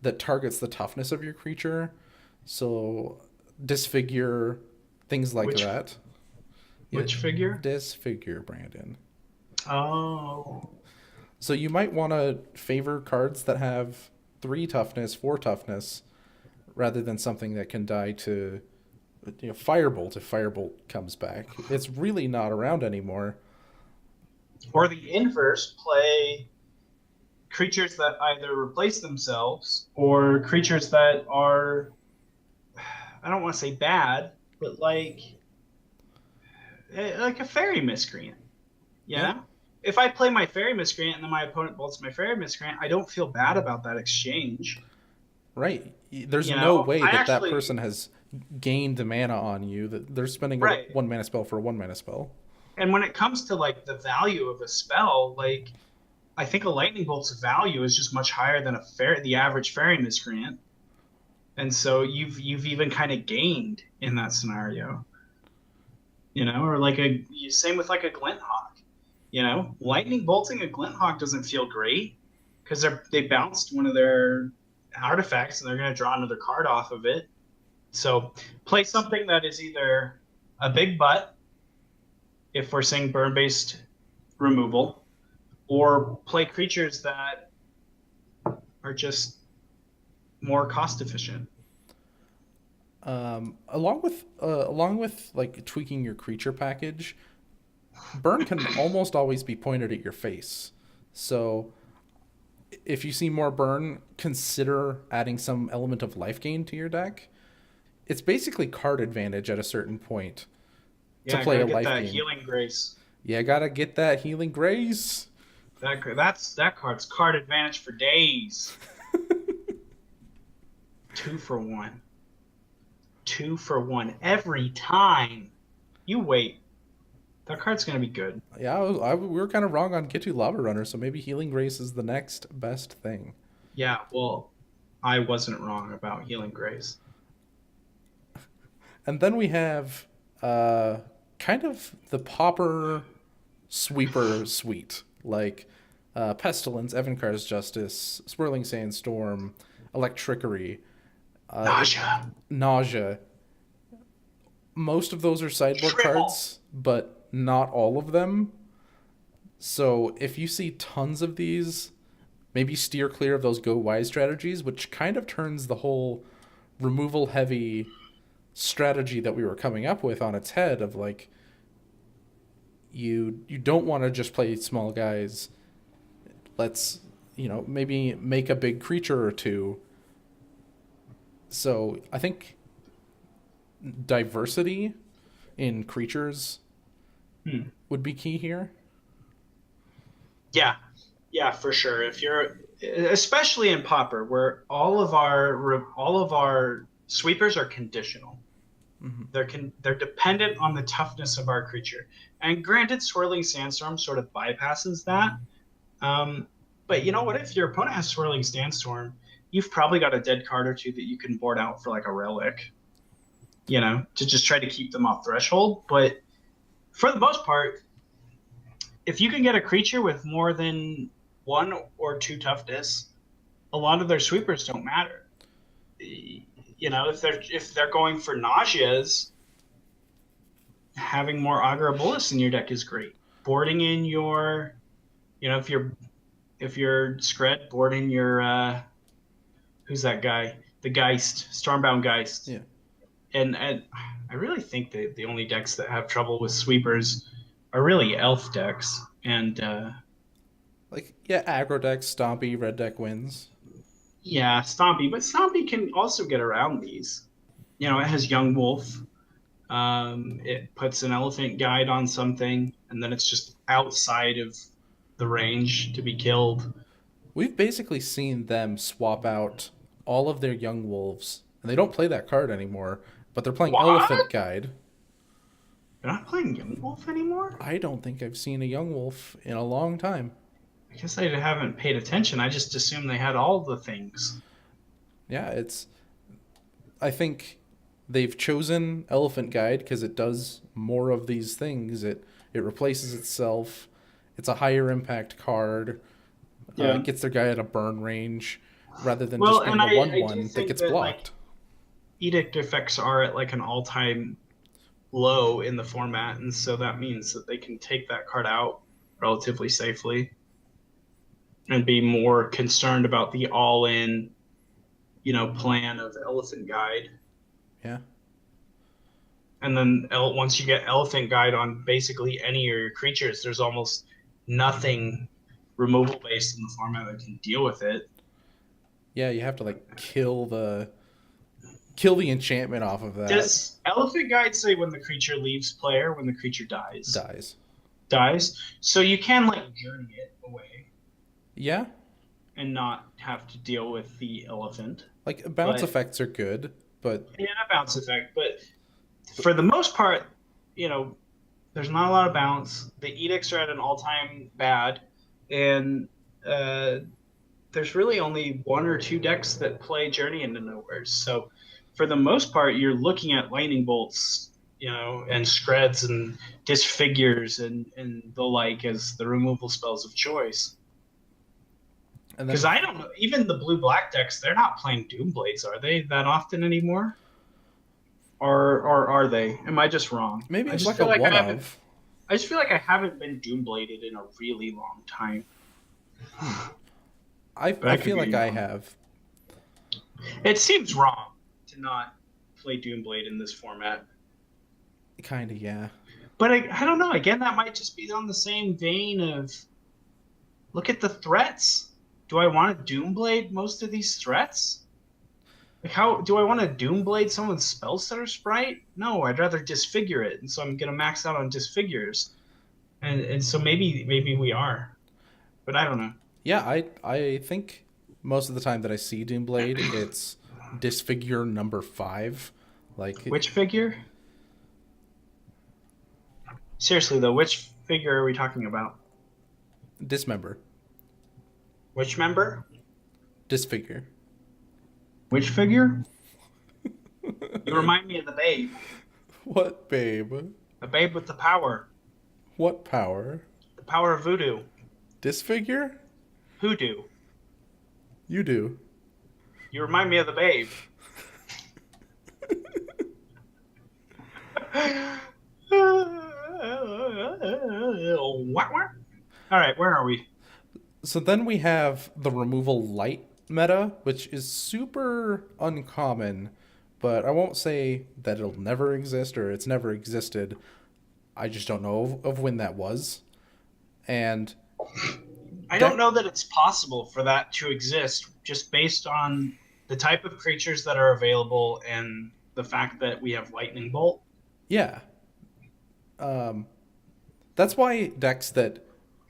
C: that targets the toughness of your creature. So Disfigure, things like that.
B: Which figure?
C: Disfigure, Brandon.
B: Oh.
C: So you might want to favor cards that have 3 toughness, 4 toughness, rather than something that can die to, Firebolt if Firebolt comes back. It's really not around anymore.
B: Or the inverse, play creatures that either replace themselves or creatures that are, I don't want to say bad, but like a Fairy Miscreant. Yeah? If I play my Fairy Miscreant and then my opponent bolts my Fairy Miscreant, I don't feel bad about that exchange.
C: Right. There's no way that person has gained mana on you. That they're spending a 1 mana spell for a 1 mana spell.
B: And when it comes to like the value of a spell, like I think a Lightning Bolt's value is just much higher than the average Fairy Miscreant. And so you've even kind of gained in that scenario. Or like same with like a Glinthawk. Lightning bolting a Glinthawk doesn't feel great because they bounced one of their artifacts and they're going to draw another card off of it. So play something that is either a big butt, if we're saying burn-based removal, or play creatures that are just more cost efficient.
C: Along with like tweaking your creature package, burn can almost always be pointed at your face. So if you see more burn, consider adding some element of life gain to your deck. It's basically card advantage at a certain point to play a life gain.
B: Healing Grace.
C: Yeah, gotta get that Healing Grace.
B: That card's card advantage for days. 2 for 1. 2 for 1 every time. You wait. That card's gonna be good.
C: Yeah, we were kind of wrong on Get to Lava Runner, so maybe Healing Grace is the next best thing.
B: Yeah, well, I wasn't wrong about Healing Grace.
C: And then we have kind of the Pauper sweeper suite, like Pestilence, Evankar's Justice, Swirling Sandstorm, Electrickery, Nausea. Most of those are sideboard cards, but not all of them. So if you see tons of these, maybe steer clear of those go wise strategies, which kind of turns the whole removal heavy strategy that we were coming up with on its head of like, you don't want to just play small guys. Let's, maybe make a big creature or two. So I think diversity in creatures would be key here.
B: Yeah, for sure. If you're, especially in Pauper, where all of our sweepers are conditional. Mm-hmm. They're dependent on the toughness of our creature. And granted, Swirling Sandstorm sort of bypasses that. But you know what? If your opponent has Swirling Sandstorm, you've probably got a dead card or two that you can board out for like a relic, to just try to keep them off threshold. But for the most part, if you can get a creature with more than 1 or 2 toughness, a lot of their sweepers don't matter. If they're going for Nauseas, having more Agra Bolus in your deck is great. Boarding in your, if you're Scred, boarding your who's that guy? The Geist, Stormbound Geist.
C: Yeah.
B: And I really think that the only decks that have trouble with sweepers are really elf decks. And
C: aggro decks, Stompy, red deck wins.
B: Yeah, Stompy, but Stompy can also get around these. It has Young Wolf. It puts an Elephant Guide on something, and then it's just outside of the range to be killed.
C: We've basically seen them swap out all of their young wolves, and they don't play that card anymore, but they're playing
B: What?
C: Elephant Guide.
B: They're not playing Young Wolf anymore?
C: I don't think I've seen a young wolf in a long time.
B: I guess I haven't paid attention. I just assumed they had all the things.
C: Yeah, I think they've chosen Elephant Guide because it does more of these things. It replaces itself. It's a higher impact card.
B: Yeah.
C: It gets their guy at a burn range rather than
B: Well,
C: just being
B: and
C: a
B: I
C: 1/1
B: do
C: that
B: think
C: gets
B: that,
C: blocked.
B: Edict effects are at like an all-time low in the format, and so that means that they can take that card out relatively safely and be more concerned about the all-in, plan of Elephant Guide.
C: Yeah.
B: And then once you get Elephant Guide on basically any of your creatures, there's almost nothing removal based in the format that can deal with it.
C: Yeah, you have to like kill the enchantment off of that.
B: Does Elephant Guide say when the creature leaves play or when the creature dies? Dies. So you can like journey it away.
C: Yeah.
B: And not have to deal with the elephant.
C: Like bounce effects are good, but
B: yeah, a bounce effect. But for the most part, there's not a lot of bounce. The edicts are at an all-time bad, and there's really only one or two decks that play Journey into Nowhere. So for the most part, you're looking at lightning bolts, and screds and disfigures and the like as the removal spells of choice. Because I don't know, even the blue-black decks, they're not playing Doomblades, are they, that often anymore? Or are they? Am I just wrong?
C: Maybe it's like a one-of.
B: I just feel like I haven't been Doombladed in a really long time.
C: I feel like I have.
B: It seems wrong to not play Doomblade in this format.
C: Kind of, yeah.
B: But I don't know. Again, that might just be on the same vein of, look at the threats. Do I want to Doomblade most of these threats? Like, how do I want to Doomblade someone's Spellstutter sprite? No, I'd rather disfigure it, and so I'm gonna max out on disfigures, and so maybe we are, but I don't know.
C: Yeah, I think most of the time that I see Doomblade, it's disfigure number 5. Like
B: which figure? Seriously though, which figure are we talking about?
C: Dismember.
B: Which member?
C: Disfigure.
B: Which figure? You remind me of the babe.
C: What babe?
B: The babe with the power.
C: What power?
B: The power of voodoo.
C: Disfigure?
B: Hoodoo.
C: You do.
B: You remind me of the babe. What? All right, where are we?
C: So then we have the removal light meta, which is super uncommon, but I won't say that it'll never exist or it's never existed. I just don't know of when that was. And
B: I don't know that it's possible for that to exist just based on the type of creatures that are available and the fact that we have Lightning Bolt.
C: Yeah. That's why decks that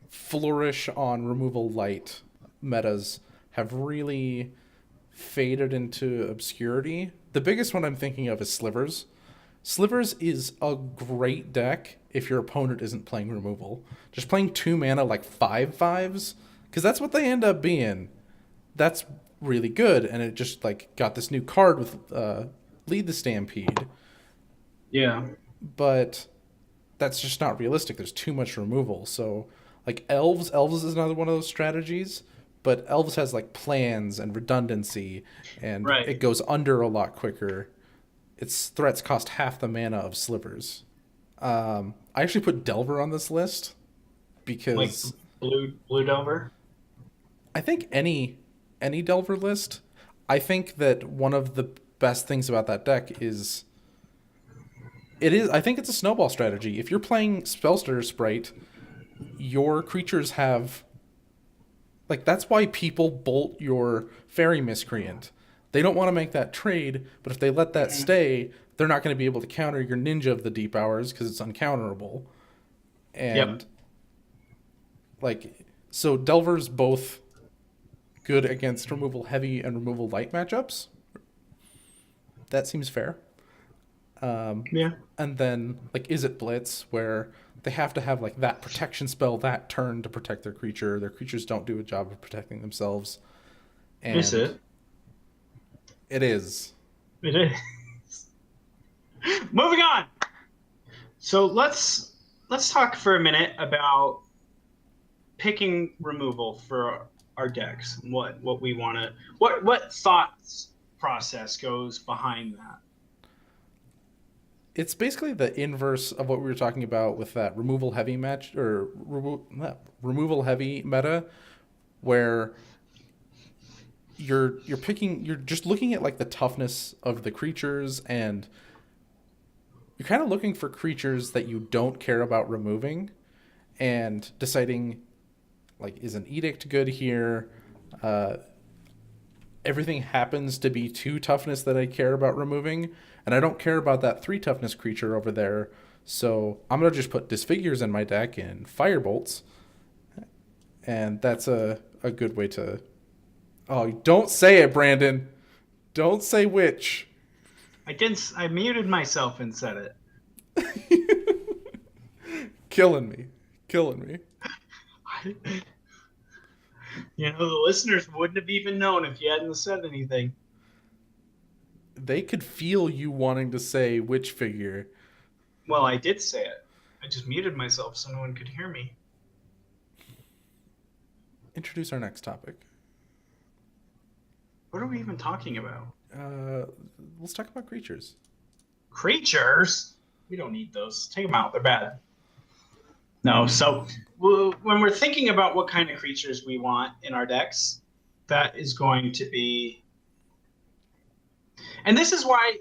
C: flourish on removal light metas have really faded into obscurity. The biggest one I'm thinking of is Slivers. Slivers is a great deck if your opponent isn't playing removal. Just playing 2 mana like 5/5s, because that's what they end up being. That's really good, and it just like got this new card with Lead the Stampede.
B: Yeah.
C: But that's just not realistic. There's too much removal. So like Elves is another one of those strategies, but Elves has like plans and redundancy, and it goes under a lot quicker. Its threats cost half the mana of Slivers. I actually put Delver on this list because
B: like blue Delver.
C: I think any Delver list. I think that one of the best things about that deck is I think it's a snowball strategy. If you're playing Spellstutter Sprite, your creatures have like that's why people bolt your Fairy Miscreant. They don't want to make that trade, but if they let that stay, they're not going to be able to counter your Ninja of the Deep Hours because it's uncounterable. And like so Delver's both good against removal heavy and removal light matchups. That seems fair.
B: Yeah.
C: And then, like, is it Blitz, where they have to have, like, that protection spell that turn to protect their creature. Their creatures don't do a job of protecting themselves. And
B: Is it?
C: It is.
B: It is. Moving on. So let's talk for a minute about picking removal for our decks. What we want to what thoughts process goes behind that.
C: It's basically the inverse of what we were talking about with that removal heavy removal heavy meta, where you're just looking at like the toughness of the creatures, and you're kind of looking for creatures that you don't care about removing and deciding, like, is an edict good here? Everything happens to be 2 toughness that I care about removing, and I don't care about that 3 toughness creature over there, so I'm going to just put Disfigures in my deck and Firebolts, and that's a good way to... Oh, don't say it, Brandon. Don't say which.
B: I muted myself and said it.
C: Killing me.
B: You know, the listeners wouldn't have even known if you hadn't said anything.
C: They could feel you wanting to say which figure.
B: Well, I did say it. I just muted myself so no one could hear me.
C: Introduce our next topic.
B: What are we even talking about?
C: Let's talk about creatures.
B: Creatures? We don't need those. Take them out. They're bad. No, so when we're thinking about what kind of creatures we want in our decks, that is going to be... And this is why...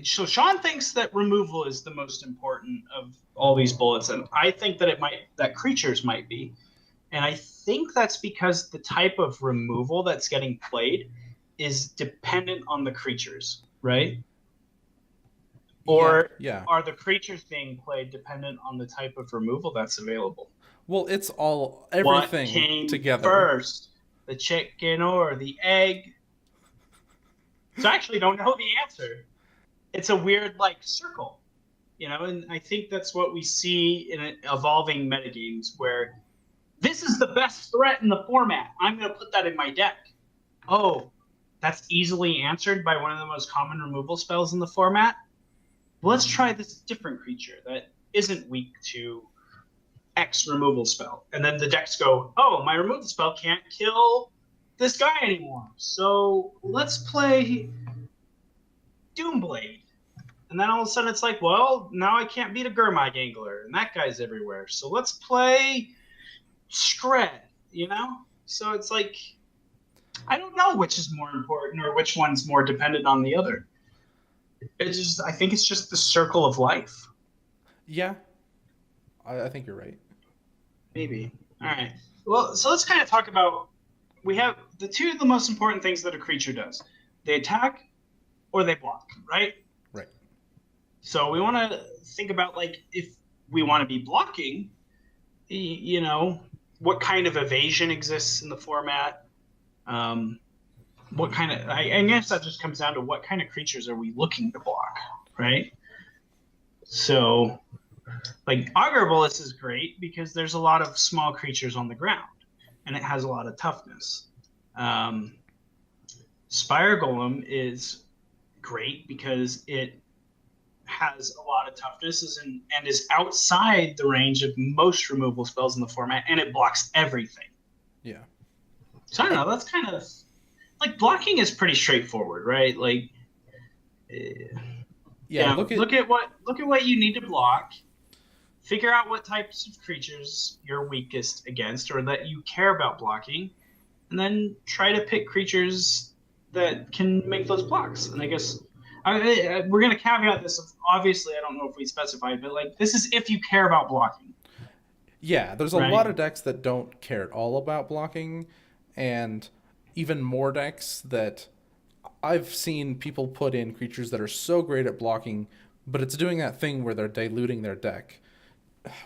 B: So Sean thinks that removal is the most important of all these bullets, and I think that creatures might be. And I think that's because the type of removal that's getting played is dependent on the creatures, right? Or are the creatures being played dependent on the type of removal that's available?
C: Well, it's everything
B: what came
C: together
B: first, the chicken or the egg? So I actually don't know the answer. It's a weird, like, circle, you know, and I think that's what we see in evolving metagames, where this is the best threat in the format. I'm going to put that in my deck. Oh, that's easily answered by one of the most common removal spells in the format. Let's try this different creature that isn't weak to X removal spell. And then the decks go, oh, my removal spell can't kill this guy anymore. So let's play Doomblade. And then all of a sudden it's like, well, now I can't beat a Gurmag Angler, and that guy's everywhere. So let's play Shred, you know? So it's like, I don't know which is more important or which one's more dependent on the other. I think it's just the circle of life.
C: Yeah, I think you're right.
B: Maybe. All right. Well, so let's kind of talk about, we have the 2 of the most important things that a creature does. They attack or they block, right?
C: Right.
B: So we want to think about, like, if we want to be blocking, you know, what kind of evasion exists in the format? What kind of, I guess that just comes down to what kind of creatures are we looking to block, right? So, like, Augurbulus is great because there's a lot of small creatures on the ground, and it has a lot of toughness. Spire Golem is great because it has a lot of toughness and is outside the range of most removal spells in the format, and it blocks everything.
C: Yeah.
B: So I don't know, that's kind of... Like, blocking is pretty straightforward, right? Like,
C: yeah.
B: Look at what you need to block. Figure out what types of creatures you're weakest against, or that you care about blocking, and then try to pick creatures that can make those blocks. And I guess we're going to caveat this. Obviously, I don't know if we specified, but, like, this is if you care about blocking.
C: Yeah, there's a lot of decks that don't care at all about blocking, and even more decks that I've seen people put in creatures that are so great at blocking, but it's doing that thing where they're diluting their deck.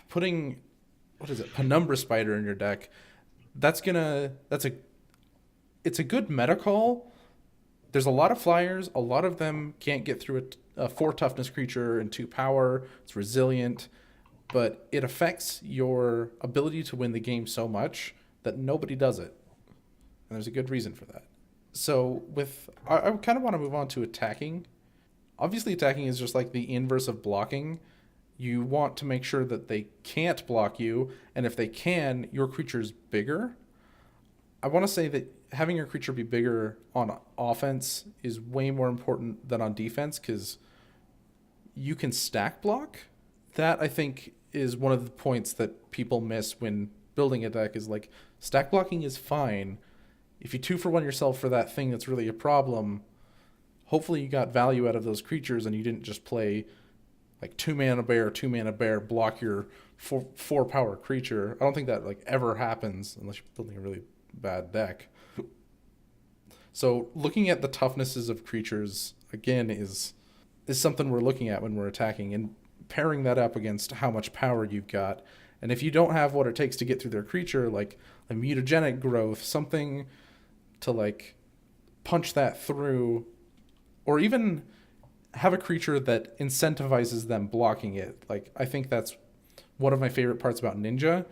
C: Putting, Penumbra Spider in your deck, it's a good meta call. There's a lot of flyers. A lot of them can't get through a 4 toughness creature and 2 power. It's resilient, but it affects your ability to win the game so much that nobody does it. And there's a good reason for that. So I kind of want to move on to attacking. Obviously, attacking is just like the inverse of blocking. You want to make sure that they can't block you, and if they can, your creature's bigger. I want to say that having your creature be bigger on offense is way more important than on defense, because you can stack block. That, I think, is one of the points that people miss when building a deck, is like, stack blocking is fine. If you 2-for-1 yourself for that thing that's really a problem, hopefully you got value out of those creatures and you didn't just play like 2-mana bear, block your 4 power creature. I don't think that like ever happens unless you're building a really bad deck. So looking at the toughnesses of creatures, again, is something we're looking at when we're attacking, and pairing that up against how much power you've got. And if you don't have what it takes to get through their creature, like a mutagenic growth, something to like punch that through, or even have a creature that incentivizes them blocking it. Like, I think that's one of my favorite parts about Ninja,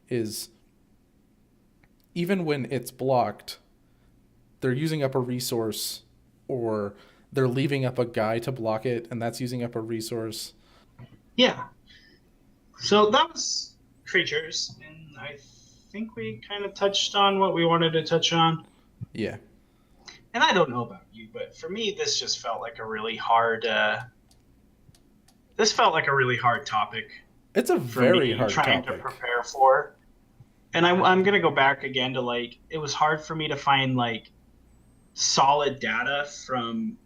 C: is even when it's blocked, they're using up a resource, or they're leaving up a guy to block it, and that's using up a resource.
B: Yeah. So that was creatures, and I think we kind of touched on what we wanted to touch on.
C: Yeah.
B: And I don't know about you, but for me, this just felt like a really hard. This felt like a really hard topic.
C: It's a very hard
B: trying
C: topic
B: to prepare for. And I'm gonna go back again to like, it was hard for me to find like solid data from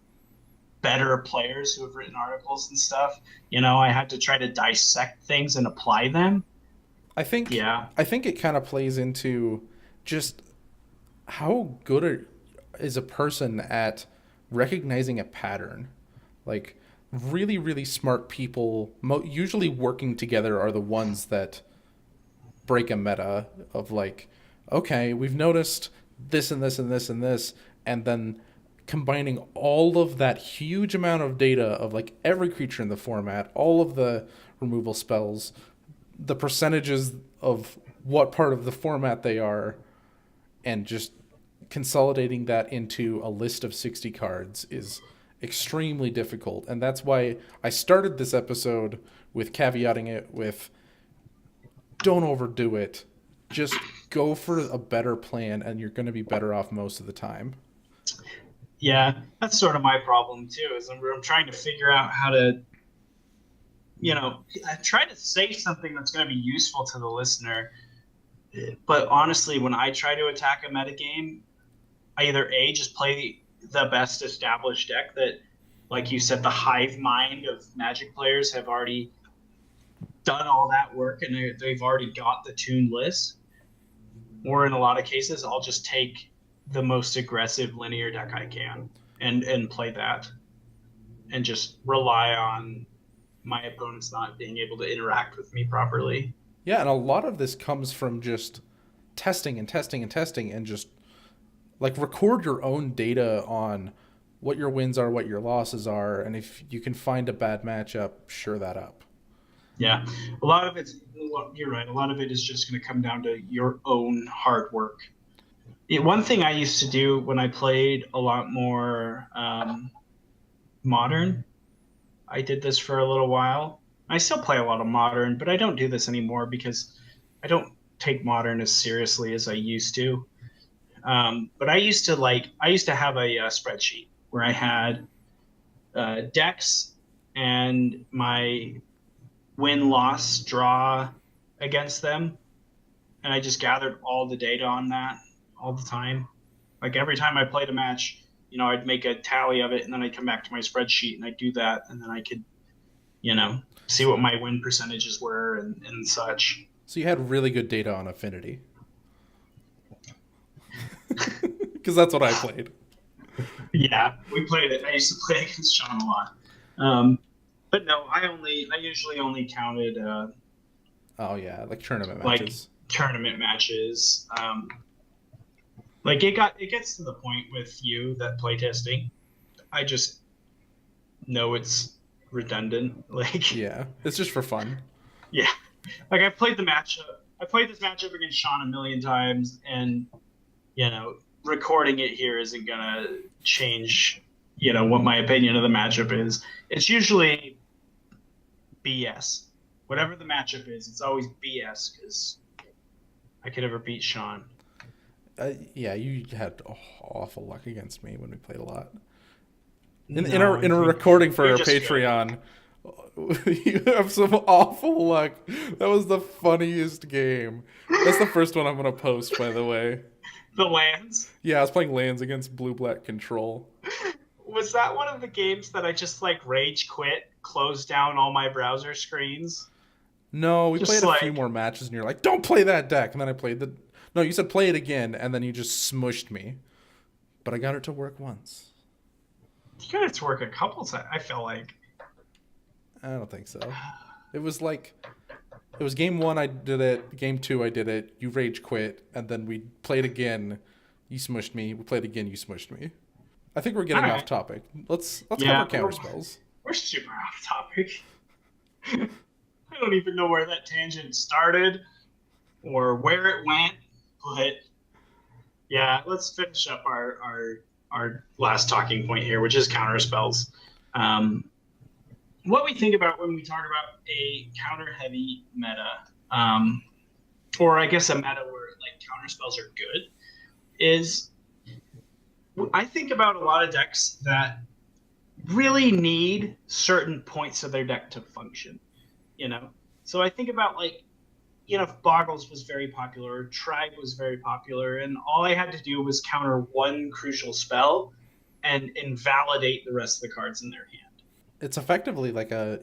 B: better players who have written articles and stuff. You know, I had to try to dissect things and apply them.
C: I think it kind of plays into just how good is a person at recognizing a pattern. Like, really, really smart people, usually working together, are the ones that break a meta of like, okay, we've noticed this and this and this and this, and then combining all of that huge amount of data of like every creature in the format, all of the removal spells, the percentages of what part of the format they are, and just consolidating that into a list of 60 cards is extremely difficult. And that's why I started this episode with caveating it with, don't overdo it. Just go for a better plan, and you're going to be better off most of the time.
B: Yeah, that's sort of my problem too, is I'm trying to figure out how to, you know, I try to say something that's going to be useful to the listener. But honestly, when I try to attack a metagame, I either just play the best established deck that, like you said, the hive mind of Magic players have already done all that work and they've already got the tuned list. Or in a lot of cases, I'll just take the most aggressive linear deck I can and play that, and just rely on my opponents not being able to interact with me properly.
C: Yeah, and a lot of this comes from just testing and testing and testing, and just like record your own data on what your wins are, what your losses are, and if you can find a bad matchup, sure that up.
B: Yeah, a lot of it's, you're right, a lot of it is just going to come down to your own hard work. One thing I used to do when I played a lot more Modern, I did this for a little while. I still play a lot of Modern, but I don't do this anymore because I don't take Modern as seriously as I used to. But I used to have a spreadsheet where I had decks and my win-loss draw against them, and I just gathered all the data on that all the time. Like every time I played a match, you know, I'd make a tally of it, and then I'd come back to my spreadsheet and I'd do that, and then I could, you know, see what my win percentages were and such.
C: So you had really good data on Affinity. Because that's what I played.
B: Yeah, we played it. I used to play against Sean a lot. But no, I usually only counted
C: oh yeah, like tournament
B: like
C: matches.
B: tournament matches. Like it gets to the point with you that playtesting, I just know it's redundant. Like
C: Yeah, it's just for fun.
B: yeah, like I played this matchup against Sean a million times, and recording it here isn't gonna change what my opinion of the matchup is. It's usually BS. Whatever the matchup is, it's always BS because I could never beat Sean.
C: Yeah, you had awful luck against me when we played a lot. In
B: No,
C: a recording for
B: you're
C: our
B: just good.
C: Patreon, you have some awful luck. That was the funniest game. That's the first one I'm gonna post, by the way.
B: The lands.
C: Yeah, I was playing lands against blue-black control.
B: Was that one of the games that I just like rage quit, closed down all my browser screens?
C: No, we
B: Just
C: played a
B: like-
C: few more matches, and you're like, "Don't play that deck," and then I played the. No, you said play it again, and then you just smushed me. But I got it to work once.
B: You got it to work a couple times. I felt like.
C: I don't think so. It was game one, I did it. Game two, I did it. You rage quit, and then we played again. You smushed me. We played again. You smushed me. I think we're getting
B: All right.
C: off topic. Let's
B: Yeah,
C: cover counterspells.
B: We're super off topic. I don't even know where that tangent started or where it went, but yeah, let's finish up our last talking point here, which is counterspells. What we think about when we talk about a counter-heavy meta, or I guess a meta where like counterspells are good, is I think about a lot of decks that really need certain points of their deck to function, So I think about Boggles was very popular, Tribe was very popular, and all I had to do was counter one crucial spell and invalidate the rest of the cards in their hand.
C: It's effectively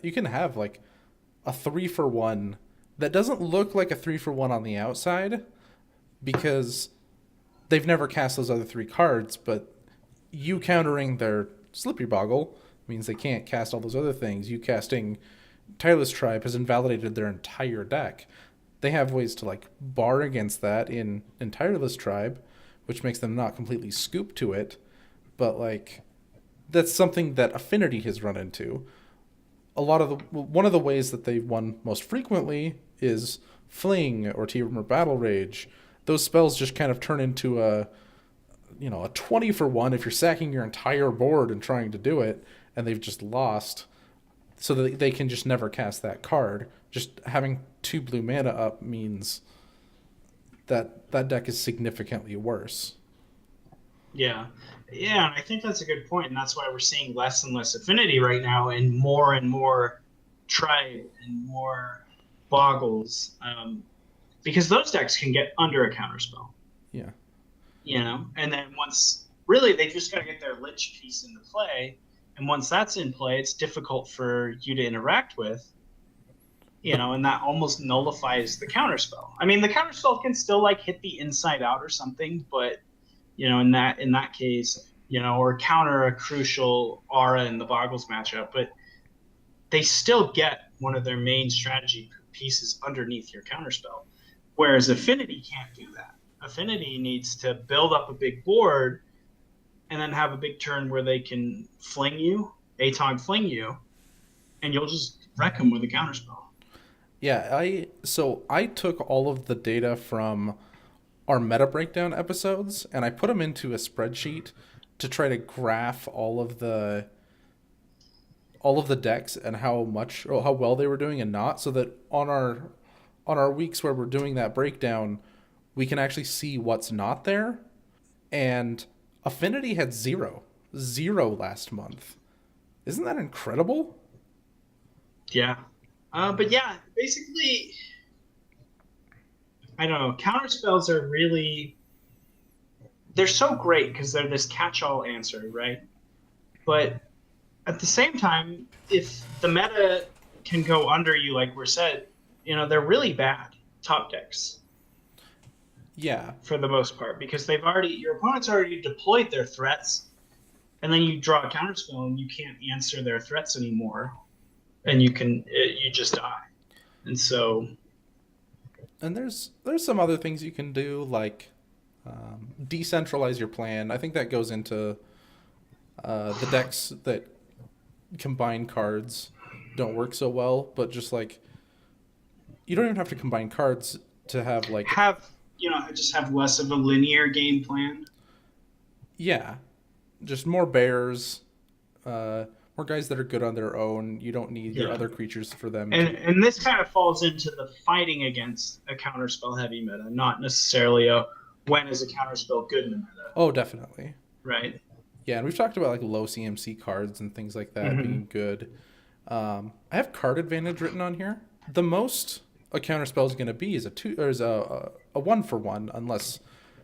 C: you can have a 3-for-1 that doesn't look like a 3-for-1 on the outside because they've never cast those other 3 cards, but you countering their Slippery Boggle means they can't cast all those other things. You casting Tireless Tribe has invalidated their entire deck. They have ways to bar against that in Tireless Tribe, which makes them not completely scoop to it, but that's something that Affinity has run into. One of the ways that they've won most frequently is Fling or T-Rumor Battle Rage. Those spells just kind of turn into a 20-for-1 if you're sacking your entire board and trying to do it, and they've just lost, so that they can just never cast that card. Just having 2 blue mana up means that deck is significantly worse.
B: Yeah, and I think that's a good point, and that's why we're seeing less and less Affinity right now, and more Tribe and more Boggles, because those decks can get under a counterspell.
C: Yeah.
B: And then once, really, they just got to get their Lich piece into play, and once that's in play, it's difficult for you to interact with, and that almost nullifies the counterspell. I mean, the counterspell can still hit the inside out or something, but in that case, or counter a crucial aura in the Boggles matchup, but they still get one of their main strategy pieces underneath your counterspell. Whereas Affinity can't do that. Affinity needs to build up a big board and then have a big turn where they can fling you, Atog fling you, and you'll just wreck them with a counterspell.
C: Yeah, I took all of the data from our meta breakdown episodes and I put them into a spreadsheet to try to graph all of the decks and how well they were doing and not, so that on our weeks where we're doing that breakdown, we can actually see what's not there. And Affinity had 0 last month. Isn't that incredible?
B: Yeah. But yeah, basically, I don't know. Counterspells are really, they're so great because they're this catch-all answer, right? But at the same time, if the meta can go under you, like we're said, they're really bad top decks.
C: Yeah.
B: For the most part, because your opponent's already deployed their threats, and then you draw a counterspell and you can't answer their threats anymore, and you just die. And so,
C: And there's some other things you can do, like decentralize your plan. I think that goes into the decks that combine cards don't work so well, but just like you don't even have to combine cards to have like
B: Just have less of a linear game plan.
C: yeah, just more bears, more guys that are good on their own. You don't need your other creatures for them.
B: And this kind of falls into the fighting against a counterspell heavy meta, not necessarily a when is a counterspell good in a meta.
C: Oh, definitely.
B: Right.
C: Yeah, and we've talked about like low CMC cards and things like that being good. I have card advantage written on here. The most a counterspell is going to be is a 1-for-1, unless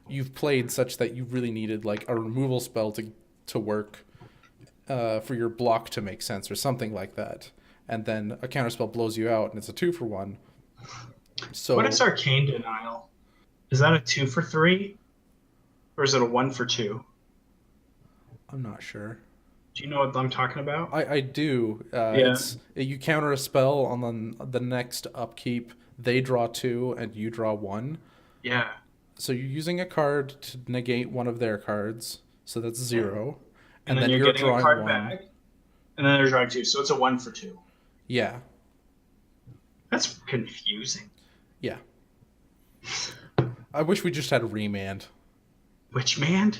C: you've played such that you really needed like a removal spell to work for your block to make sense or something like that. And then a counterspell blows you out and it's a 2-for-1. So
B: what is Arcane Denial? Is that a 2-for-3? Or is it a 1-for-2?
C: I'm not sure.
B: Do you know what I'm talking about?
C: I do. You counter a spell on the next upkeep. They draw 2 and you draw 1.
B: Yeah.
C: So you're using a card to negate one of their cards. So that's 0.
B: And then you're getting drawing a card back. And then they're drawing 2. So it's a 1-for-2.
C: Yeah.
B: That's confusing.
C: Yeah. I wish we just had Remand.
B: Witchmand?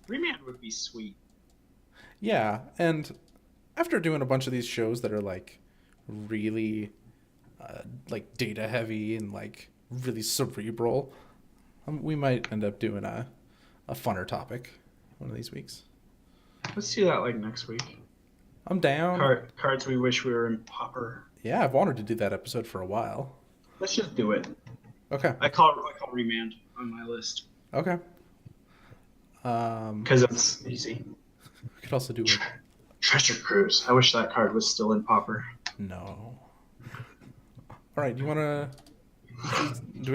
B: Remand would be sweet.
C: Yeah, and after doing a bunch of these shows that are like really like data heavy and like really cerebral, we might end up doing a funner topic one of these weeks.
B: Let's do that like next week.
C: I'm down.
B: Cards we wish we were in Pauper.
C: Yeah, I've wanted to do that episode for a while.
B: Let's just do it.
C: Okay.
B: I call Remand on my list.
C: Okay.
B: Because it's easy.
C: We could also do it.
B: Treasure Cruise. I wish that card was still in Pauper.
C: No. All right. Do we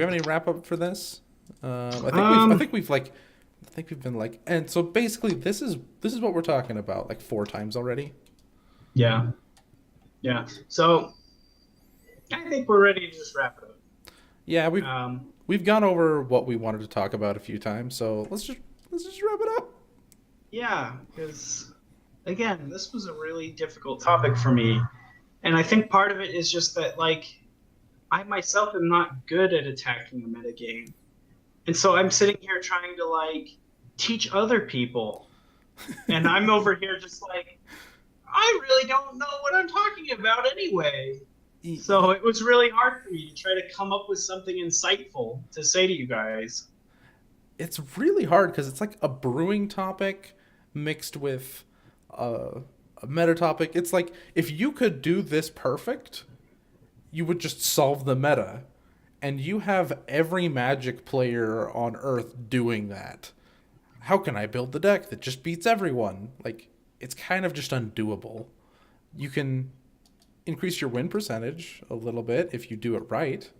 C: have any wrap up for this? I think we've been like, and so basically this is what we're talking about like 4 times already.
B: Yeah. Yeah. So I think we're ready to just wrap it up.
C: Yeah, we've gone over what we wanted to talk about a few times, so let's just wrap it up.
B: Yeah, because again, this was a really difficult topic for me, and I think part of it is just that like I myself am not good at attacking a metagame, and so I'm sitting here trying to like teach other people, and I'm over here just like I really don't know what I'm talking about anyway. So it was really hard for me to try to come up with something insightful to say to you guys.
C: It's really hard because it's like a brewing topic mixed with a meta topic. It's like if you could do this perfect, you would just solve the meta. And you have every Magic player on Earth doing that. How can I build the deck that just beats everyone? Like, it's kind of just undoable. You can increase your win percentage a little bit if you do it right.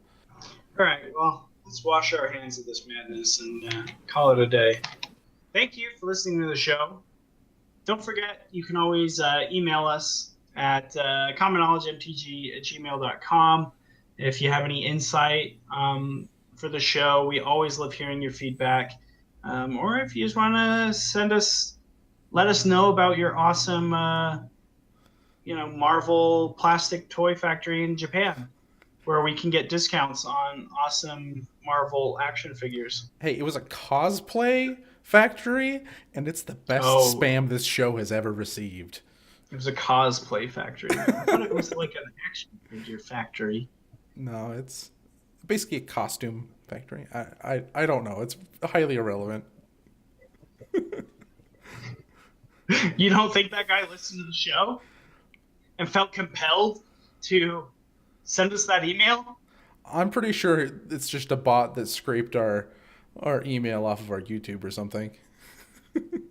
B: All right, well, let's wash our hands of this madness and call it a day. Thank you for listening to the show. Don't forget, you can always email us at commonknowledgemtg@gmail.com if you have any insight for the show. We always love hearing your feedback. Or if you just want to let us know about your awesome Marvel plastic toy factory in Japan, where we can get discounts on awesome Marvel action figures.
C: Hey, it was a cosplay factory, and it's the best spam this show has ever received.
B: It was a cosplay factory. I thought it was like an action figure factory.
C: No, it's basically a costume factory. I don't know. It's highly irrelevant.
B: You don't think that guy listened to the show and felt compelled to send us that email?
C: I'm pretty sure it's just a bot that scraped our email off of our YouTube or something.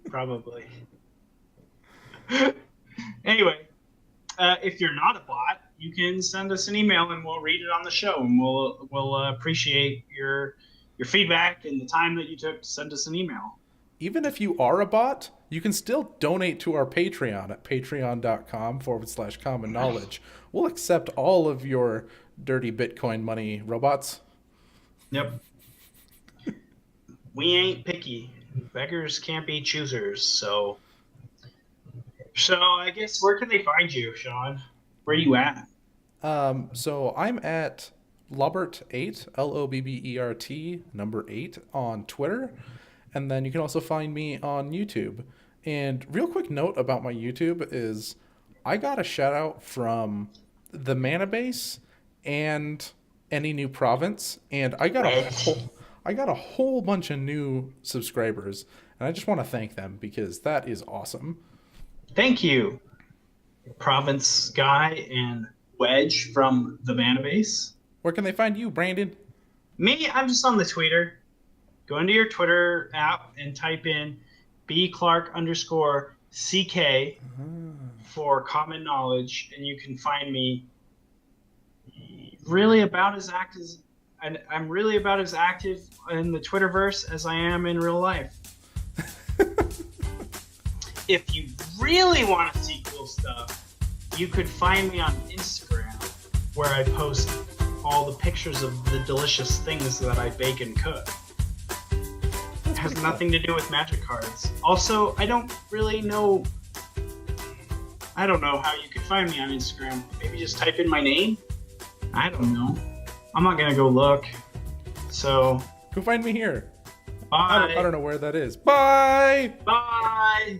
B: Probably. Anyway, if you're not a bot, you can send us an email and we'll read it on the show, and we'll appreciate your feedback and the time that you took to send us an email.
C: Even if you are a bot, you can still donate to our Patreon at patreon.com/common knowledge. We'll accept all of your dirty Bitcoin money robots.
B: Yep. We ain't picky. Beggars can't be choosers. So I guess where can they find you, Sean? Where are you at?
C: So I'm at Lobbert8, Lobbert, number 8 on Twitter. And then you can also find me on YouTube. And real quick note about my YouTube is I got a shout out from the Mana Base and Any New Province, and I got a whole bunch of new subscribers, and I just want to thank them because that is awesome.
B: Thank you, Province Guy and Wedge from the Mana Base.
C: Where can they find you, Brandon?
B: Me, I'm just on the Twitter. Go into your Twitter app and type in bclark_CK for common knowledge, and you can find me really about as active as, and I'm really about as active in the Twitterverse as I am in real life. If you really want to see cool stuff, you could find me on Instagram, where I post all the pictures of the delicious things that I bake and cook. It has nothing to do with magic cards. Also, I don't know how you could find me on Instagram. Maybe just type in my name? I don't know. I'm not going to go look. So,
C: Go find me here.
B: bye.
C: I don't know where that is. Bye!
B: Bye!